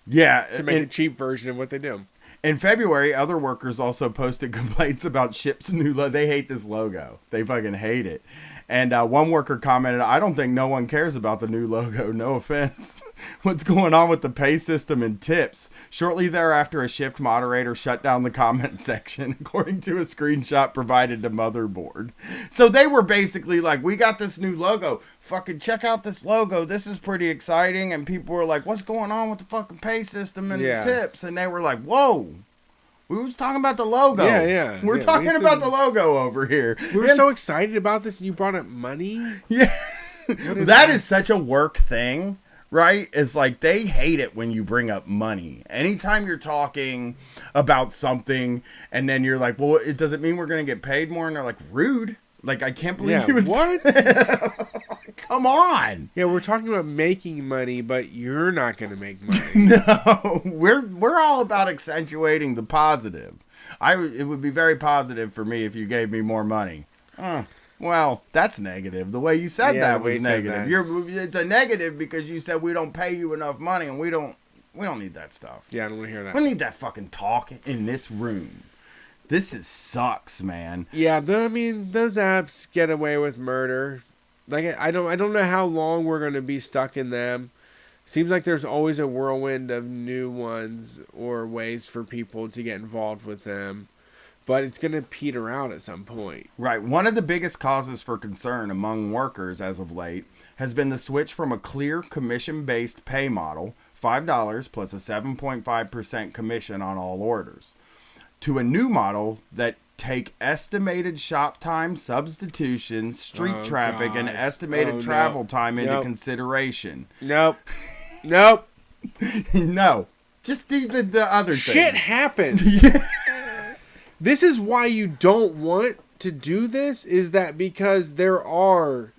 Yeah, to make a cheap version of what they do. In February, other workers also posted complaints about Ship's new logo. They hate this logo. They fucking hate it. And one worker commented, I don't think no one cares about the new logo. No offense. What's going on with the pay system and tips? Shortly thereafter, a Shift moderator shut down the comment section, according to a screenshot provided to Motherboard. So they were basically like, we got this new logo. Fucking check out this logo. This is pretty exciting. And people were like, what's going on with the fucking pay system and the tips? And they were like, whoa. We was talking about the logo. Yeah. We're talking about the logo over here. We were so excited about this, and you brought up money? Yeah. That is such a work thing, right? It's like they hate it when you bring up money. Anytime you're talking about something, and then you're like, well, does it mean we're going to get paid more? And they're like, rude. Like, I can't believe you would what? Come on. Yeah, we're talking about making money, but you're not going to make money. No, we're all about accentuating the positive. It would be very positive for me if you gave me more money. Well, that's negative. The way you said that was negative. It's a negative because you said we don't pay you enough money, and we don't need that stuff. Yeah, I don't want to hear that. We need that fucking talk in this room. Sucks, man. Yeah, those apps get away with murder. Like, I don't know how long we're going to be stuck in them. Seems like there's always a whirlwind of new ones or ways for people to get involved with them. But it's going to peter out at some point. Right. One of the biggest causes for concern among workers as of late has been the switch from a clear commission-based pay model, $5 plus a 7.5% commission on all orders, to a new model that take estimated shop time, substitutions, street traffic, and estimated travel time into consideration. Nope. No. Just do the other thing. Shit happens. This is why you don't want to do this, is that because there are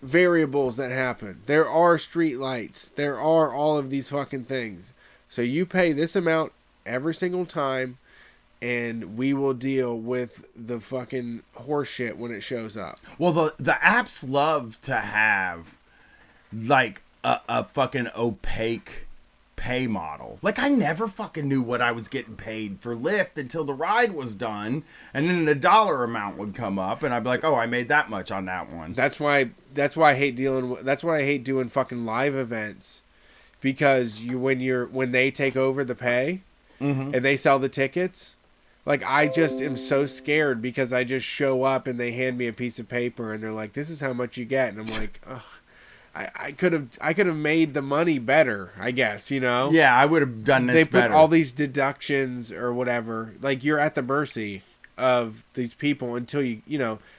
variables that happen. There are street lights. There are all of these fucking things. So you pay this amount every single time, and we will deal with the fucking horseshit when it shows up. Well, the apps love to have like a fucking opaque pay model. Like, I never fucking knew what I was getting paid for Lyft until the ride was done, and then the dollar amount would come up, and I'd be like, oh, I made that much on that one. That's why I hate doing fucking live events, because when they take over the pay and they sell the tickets. Like, I just am so scared because I just show up and they hand me a piece of paper and they're like, this is how much you get. And I'm like, ugh, I could have made the money better, I guess, Yeah, I would have done this better. They put all these deductions or whatever. Like, you're at the mercy of these people until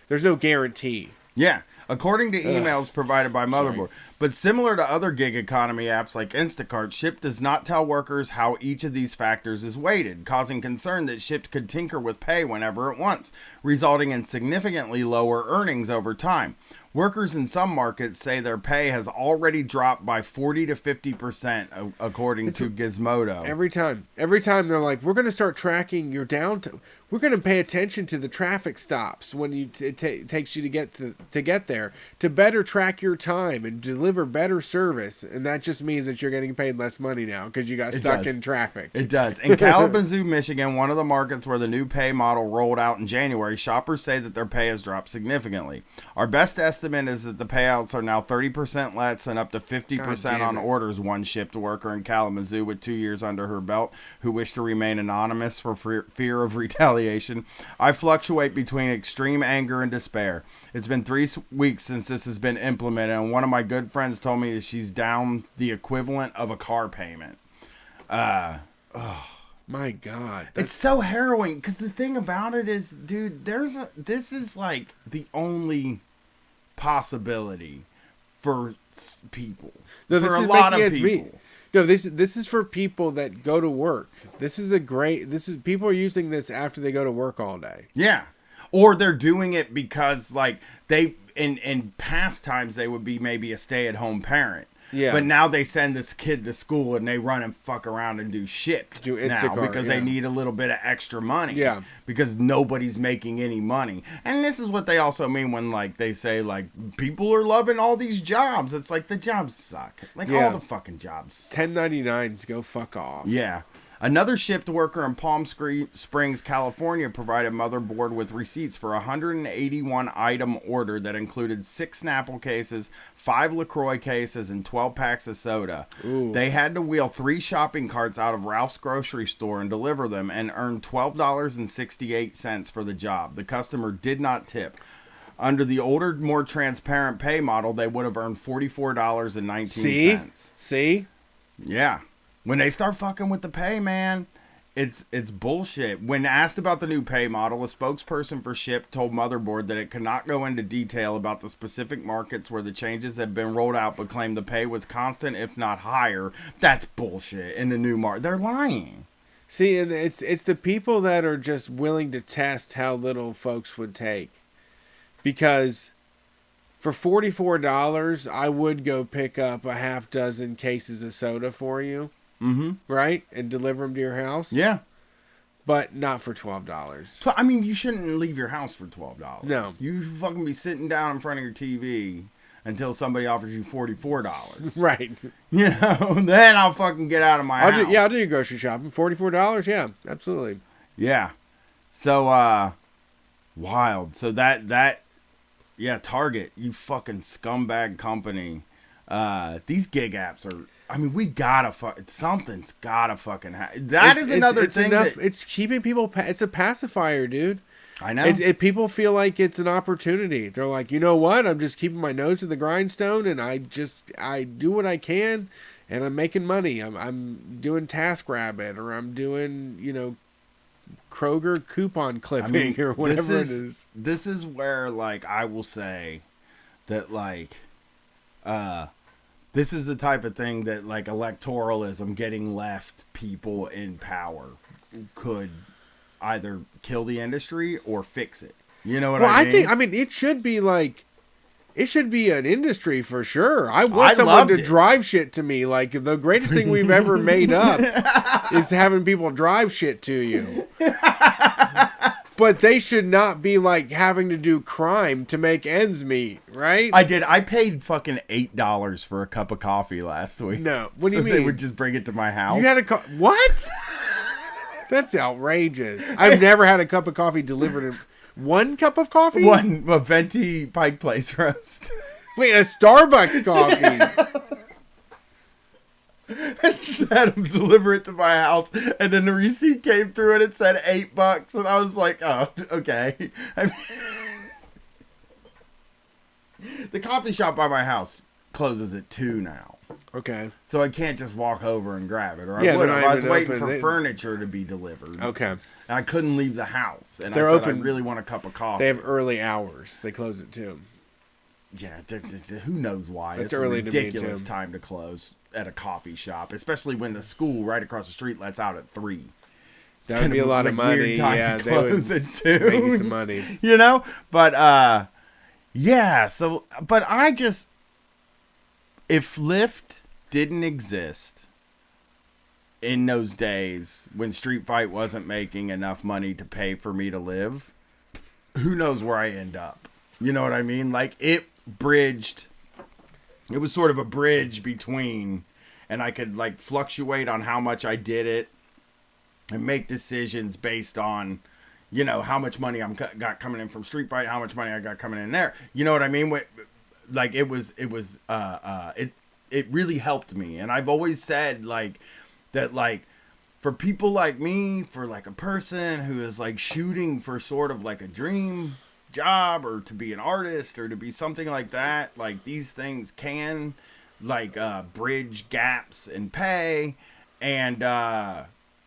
there's no guarantee. Yeah. According to emails provided by Motherboard. But similar to other gig economy apps like Instacart, Shipt does not tell workers how each of these factors is weighted, causing concern that Shipt could tinker with pay whenever it wants, resulting in significantly lower earnings over time. Workers in some markets say their pay has already dropped by 40 to 50%, according to Gizmodo. Every time they're like, we're going to start tracking your downtime. We're going to pay attention to the traffic stops when it takes you to get there, to better track your time and deliver better service. And that just means that you're getting paid less money now because you got stuck in traffic. It does. In Kalamazoo, Michigan, one of the markets where the new pay model rolled out in January, shoppers say that their pay has dropped significantly. Our best estimate is that the payouts are now 30% less and up to 50% on orders, one Shipt worker in Kalamazoo with 2 years under her belt who wished to remain anonymous for fear of retaliation. I fluctuate between extreme anger and despair. It's been 3 weeks since this has been implemented, and one of my good friends told me that she's down the equivalent of a car payment. My God. It's so harrowing, because the thing about it is, dude, this is like the only possibility for people. No, for a lot of people. No, this is for people that go to work. People are using this after they go to work all day. Yeah. Or they're doing it because like they in past times they would be maybe a stay-at-home parent. Yeah. But now they send this kid to school and they run and fuck around and do Shipt Do now Instacart, because they need a little bit of extra money. Yeah. Because nobody's making any money. And this is what they also mean when like they say like people are loving all these jobs. It's like the jobs suck. Like Yeah. all the fucking jobs suck. 1099s go fuck off. Yeah. Another Shipt worker in Palm Springs, California, provided Motherboard with receipts for a 181-item order that included 6 Snapple cases, 5 LaCroix cases, and 12 packs of soda. Ooh. They had to wheel 3 shopping carts out of Ralph's grocery store and deliver them and earned $12.68 for the job. The customer did not tip. Under the older, more transparent pay model, they would have earned $44.19. See? Yeah. When they start fucking with the pay, man, it's bullshit. When asked about the new pay model, a spokesperson for Shipt told Motherboard that it could not go into detail about the specific markets where the changes had been rolled out, but claimed the pay was constant, if not higher. That's bullshit. In the new market, they're lying. See, and it's the people that are just willing to test how little folks would take. Because for $44, I would go pick up a half dozen cases of soda for you. Mm-hmm. Right? And deliver them to your house? Yeah. But not for $12. So, I mean, you shouldn't leave your house for $12. No. You should fucking be sitting down in front of your TV until somebody offers you $44. Right. You know, then I'll fucking get out of my house. I'll do your grocery shopping. $44? Yeah, absolutely. Yeah. So, wild. So yeah, Target, you fucking scumbag company. These gig apps are, I mean, something's gotta fucking happen. It's keeping people, it's a pacifier, dude. I know. People feel like it's an opportunity. They're like, you know what? I'm just keeping my nose to the grindstone and I do what I can and I'm making money. I'm doing TaskRabbit or I'm doing, Kroger coupon clipping or whatever it is. This is where, like, I will say that, like, this is the type of thing that, like, electoralism, getting left people in power, could either kill the industry or fix it. You know what I mean? I mean, it should be like, it should be an industry for sure. I want someone to drive shit to me. Like, the greatest thing we've ever made up is having people drive shit to you. But they should not be like having to do crime to make ends meet, right? I paid fucking $8 for a cup of coffee last week. No, what do you mean? They would just bring it to my house. You had what? That's outrageous. I've never had a cup of coffee delivered in 1 cup of coffee? A venti Pike Place roast. Wait, a Starbucks coffee. Had them deliver it to my house, and then the receipt came through and it said $8, and I was like, oh, okay. I mean, the coffee shop by my house closes at 2 now. Okay. So I can't just walk over and grab it, or Yeah, I would. they're I was not waiting even for open. furniture to be delivered. Okay. And I couldn't leave the house, and They're I said open. I really want a cup of coffee. They have early hours. They close at 2. Yeah, who knows why? It's It's early a to me, ridiculous too. time to close at a coffee shop, especially when the school right across the street lets out at 3. That would be a lot of money. Weird time Yeah, to they would close at 2. make you some money. You know? But, yeah, so, but I just, if Lyft didn't exist in those days when Street Fight wasn't making enough money to pay for me to live, who knows where I end up? You know what I mean? Like, it was sort of a bridge between, and I could, like, fluctuate on how much I did it and make decisions based on, you know, how much money got coming in from Street Fight, how much money I got coming in there. You know what I mean? Like, it really helped me. And I've always said, like, that, like, for people like me, for, like, a person who is, like, shooting for sort of, like, a dream job or to be an artist or to be something like that, like, these things can, like, bridge gaps in pay. And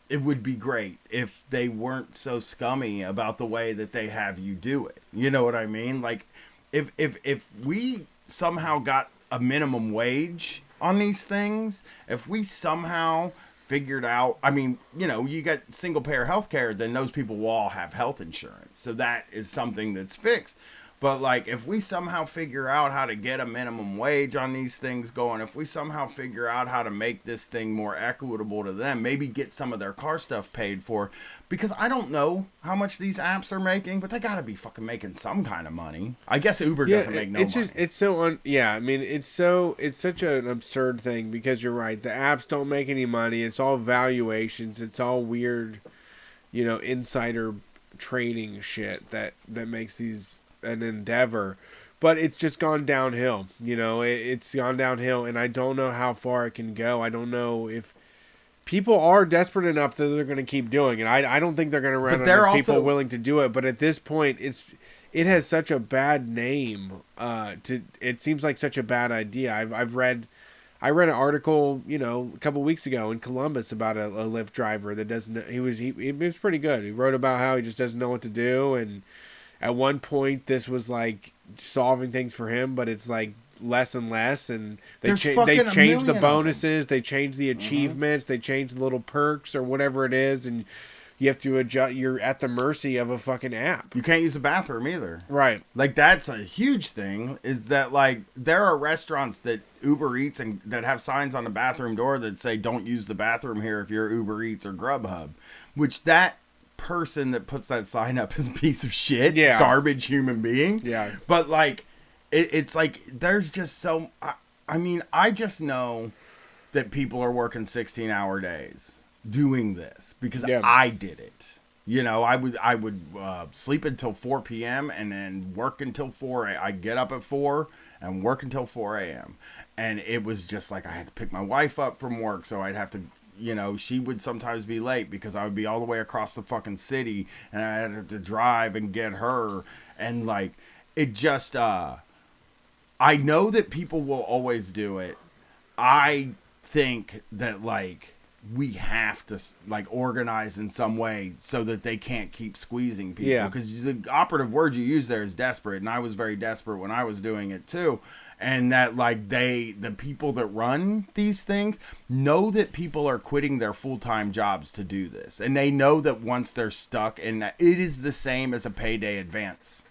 it would be great if they weren't so scummy about the way that they have you do it. You know what I mean? Like, if we somehow got a minimum wage on these things, if we somehow figured out, I mean, you know, you got single payer healthcare, then those people will all have health insurance. So that is something that's fixed. But like, if we somehow figure out how to get a minimum wage on these things going, if we somehow figure out how to make this thing more equitable to them, maybe get some of their car stuff paid for, because I don't know how much these apps are making, but they gotta be fucking making some kind of money. I guess Uber doesn't make no money. It's so yeah, I mean, it's such an absurd thing, because you're right. The apps don't make any money. It's all valuations. It's all weird, you know, insider trading shit that makes these an endeavor, but it's just gone downhill. You know, it's gone downhill, and I don't know how far it can go. I don't know if people are desperate enough that they're going to keep doing it. I don't think they're going to run out of people willing to do it. But at this point, it has such a bad name. It seems like such a bad idea. I read an article, you know, a couple weeks ago in Columbus about a Lyft driver that doesn't. He was pretty good. He wrote about how he just doesn't know what to do, and at one point, this was like solving things for him, but it's like less and less. And they change the bonuses, they change the achievements, they change the little perks or whatever it is, and you have to adjust. You're at the mercy of a fucking app. You can't use the bathroom either. Right. Like, that's a huge thing, is that like there are restaurants that Uber Eats and that have signs on the bathroom door that say don't use the bathroom here if you're Uber Eats or Grubhub, which that person that puts that sign up is a piece of shit, garbage human being. Yeah. But like, it's like there's just so. I mean, I just know that people are working 16-hour days doing this because I did it. You know, I would sleep until 4 p.m. and then work until 4 a.m. I'd get up at 4 and work until 4 a.m. And it was just like I had to pick my wife up from work, so I'd have to. You know, she would sometimes be late because I would be all the way across the fucking city and I had to drive and get her. And like, it just, I know that people will always do it. I think that like, we have to like organize in some way so that they can't keep squeezing people. Yeah. Because the operative word you use there is desperate. And I was very desperate when I was doing it too. And that like the people that run these things know that people are quitting their full-time jobs to do this. And they know that once they're stuck in that, it is the same as a payday advance,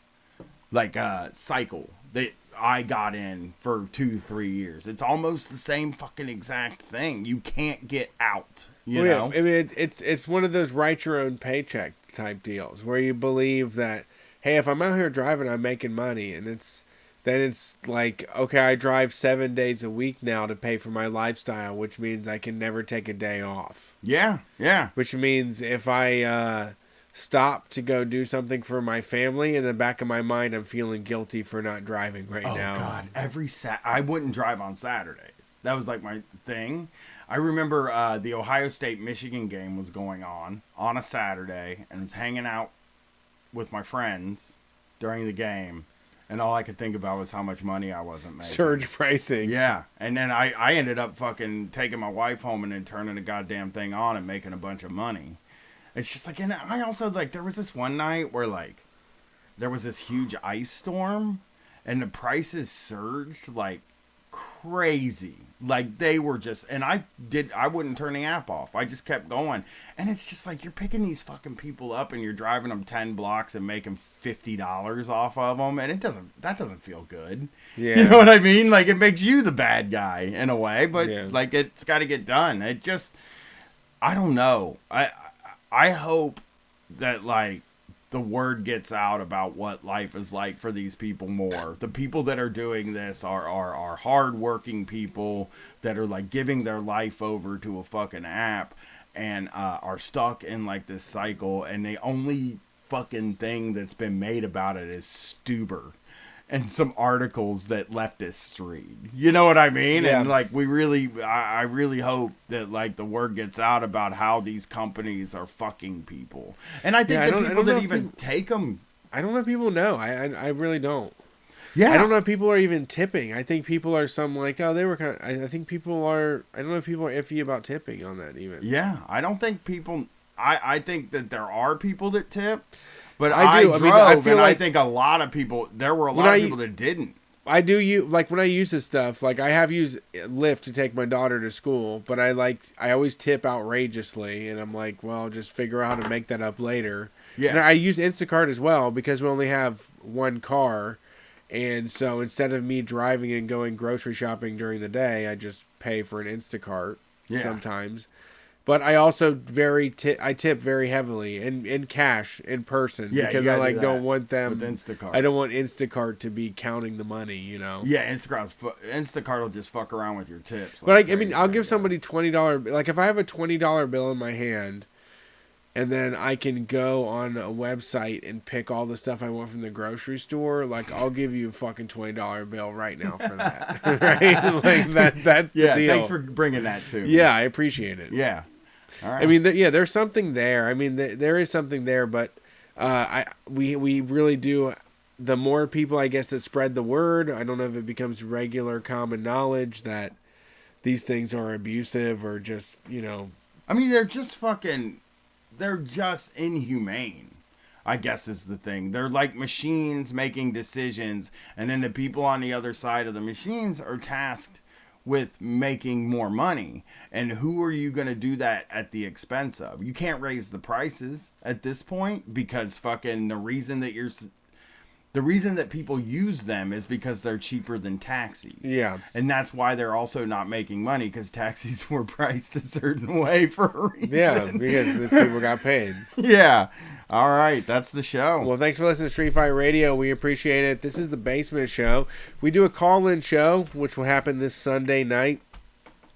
like cycle that I got in for 2-3 years. It's almost the same fucking exact thing. You can't get out, you know? I mean, it's one of those write your own paycheck type deals where you believe that, hey, if I'm out here driving, I'm making money. And then it's like, okay, I drive 7 days a week now to pay for my lifestyle, which means I can never take a day off. Yeah, yeah. Which means if I stop to go do something for my family, in the back of my mind, I'm feeling guilty for not driving now. Oh, God. I wouldn't drive on Saturdays. That was like my thing. I remember the Ohio State-Michigan game was going on a Saturday, and I was hanging out with my friends during the game. And all I could think about was how much money I wasn't making. Surge pricing. Yeah. And then I ended up fucking taking my wife home and then turning the goddamn thing on and making a bunch of money. It's just like, and I also, like, there was this one night where, like, there was this huge ice storm and the prices surged like crazy. Like, they were just, and I wouldn't turn the app off. I just kept going. And it's just like, you're picking these fucking people up and you're driving them 10 blocks and making $50 off of them. And that doesn't feel good. Yeah. You know what I mean? Like, it makes you the bad guy in a way, but like, it's got to get done. It just, I don't know. I hope that, like, the word gets out about what life is like for these people more. The people that are doing this are hardworking people that are like giving their life over to a fucking app and are stuck in like this cycle, and the only fucking thing that's been made about it is Stuber and some articles that leftists read. You know what I mean? Yeah. And like, I really hope that like the word gets out about how these companies are fucking people. And I think that people that even take them. I don't know if people know. I really don't. Yeah. I don't know if people are even tipping. I think people are like, oh, they were kind of, I think people are, I don't know if people are iffy about tipping on that even. Yeah. I don't think people, I think that there are people that tip. But I drove, I feel and like I think a lot of people, there were a lot of people that didn't. I do like when I use this stuff, like I have used Lyft to take my daughter to school, but I always tip outrageously, and I'm like, well, I'll just figure out how to make that up later. Yeah. And I use Instacart as well because we only have one car, and so instead of me driving and going grocery shopping during the day, I just pay for an Instacart sometimes. But I also I tip very heavily in cash in person because I don't want them with Instacart. I don't want Instacart to be counting the money, you know. Yeah, Instacart will just fuck around with your tips. But I mean, I'll give somebody $20. Like if I have a $20 bill in my hand, and then I can go on a website and pick all the stuff I want from the grocery store. Like I'll give you a fucking $20 bill right now for that. Right? Like that's the deal. Thanks for bringing that too. Yeah, I appreciate it. Yeah. All right. I mean, there's something there. I mean, there is something there, but we really do. The more people, I guess, that spread the word, I don't know if it becomes regular common knowledge that these things are abusive or just, you know. I mean, they're just inhumane, I guess is the thing. They're like machines making decisions, and then the people on the other side of the machines are tasked with making more money. And who are you going to do that at the expense of? You can't raise the prices at this point because fucking the reason that people use them is because they're cheaper than taxis. Yeah. And that's why they're also not making money, because taxis were priced a certain way for a reason. Yeah, because the people got paid. Yeah. All right, that's the show. Well, thanks for listening to Street Fight Radio. We appreciate it. This is the Basement Show. We do a call-in show, which will happen this Sunday night.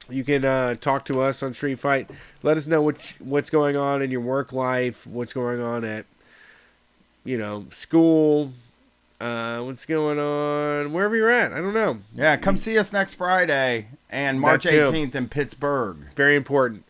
You can talk to us on Street Fight. Let us know what's going on in your work life, what's going on at, school, what's going on wherever you're at. I don't know. Yeah, come see us next Friday and March 18th in Pittsburgh. Very important.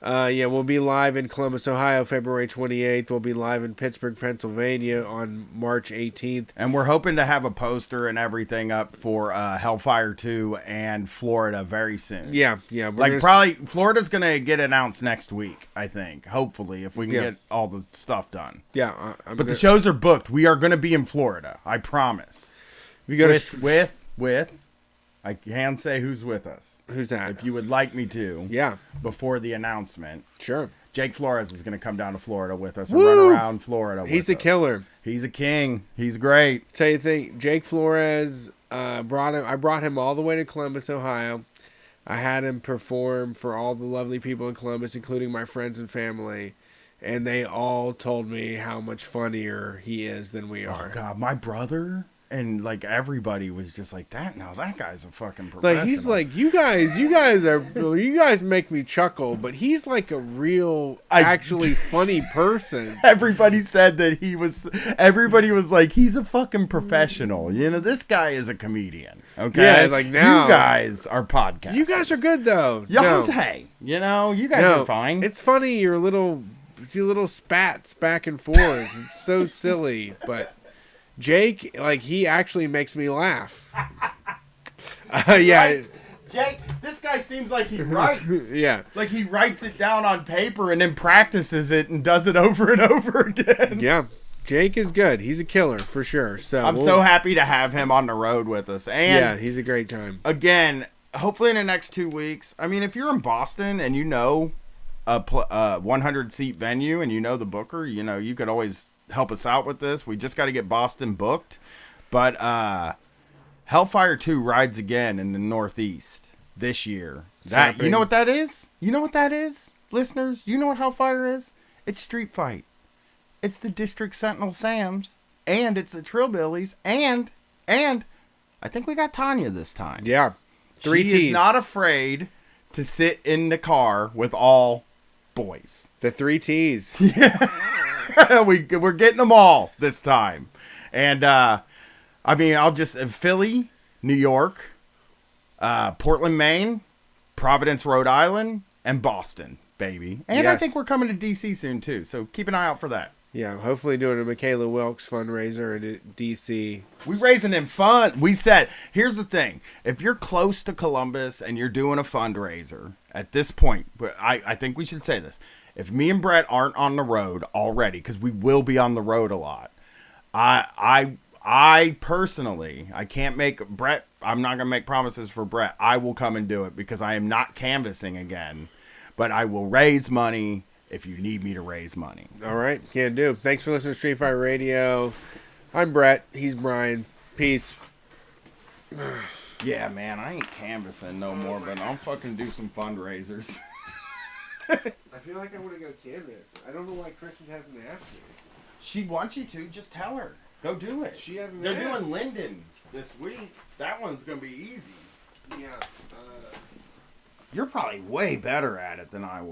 We'll be live in Columbus, Ohio, February 28th. We'll be live in Pittsburgh, Pennsylvania on March 18th. And we're hoping to have a poster and everything up for Hellfire 2 and Florida very soon. Yeah. Florida's going to get announced next week, I think. Hopefully, if we can get all the stuff done. Yeah. The shows are booked. We are going to be in Florida. I promise. We go with I can say who's with us. Who's that? If you would like me to. Yeah. Before the announcement. Sure. Jake Flores is going to come down to Florida with us and run around Florida with us. He's a killer. He's a king. He's great. Tell you the thing, Jake Flores, I brought him all the way to Columbus, Ohio. I had him perform for all the lovely people in Columbus, including my friends and family. And they all told me how much funnier he is than we are. Oh, God. My brother... And everybody was just like that. Now that guy's a fucking professional. Like he's like, you guys make me chuckle, but he's like a real, actually funny person. Everybody said that everybody was like, he's a fucking professional. This guy is a comedian. Okay, yeah, like now you guys are podcasters. You guys are good though. Hey, you guys are fine. It's funny your little spats back and forth. It's so silly, but. Jake, he actually makes me laugh. Yeah. Jake, this guy seems like he writes. Yeah. Like he writes it down on paper and then practices it and does it over and over again. Yeah. Jake is good. He's a killer for sure. So I'm so happy to have him on the road with us. And yeah, he's a great time. Again, hopefully in the next 2 weeks. I mean, if you're in Boston and a 100-seat venue and the booker, you could always help us out with this. We just got to get Boston booked. But Hellfire 2 rides again in the Northeast this year. You know what that is? You know what that is, listeners? You know what Hellfire is? It's Street Fight. It's the District Sentinel Sams, and it's the Trillbillies, and I think we got Tanya this time. Yeah. She is not afraid to sit in the car with all boys. The 3 T's. Yeah. We're getting them all this time. And, Philly, New York, Portland, Maine, Providence, Rhode Island, and Boston, baby. And I think we're coming to D.C. soon, too. So keep an eye out for that. Yeah, hopefully doing a Michaela Wilkes fundraiser in D.C. We raising them fund. We said, here's the thing. If you're close to Columbus and you're doing a fundraiser at this point, I think we should say this. If me and Brett aren't on the road already, because we will be on the road a lot, I I personally, I can't make Brett. I'm not gonna make promises for Brett. I will come and do it because I am not canvassing again, but I will raise money if you need me to raise money. All right, can do. Thanks for listening to Street Fight Radio. I'm Brett. He's Brian. Peace. Yeah, man, I ain't canvassing no more, but I'll fucking do some fundraisers. I feel like I want to go canvas. I don't know why Kristen hasn't asked me. She wants you to. Just tell her. Go do it. She hasn't They're asked. doing Linden this week. That one's gonna be easy. Yeah. You're probably way better at it than I was.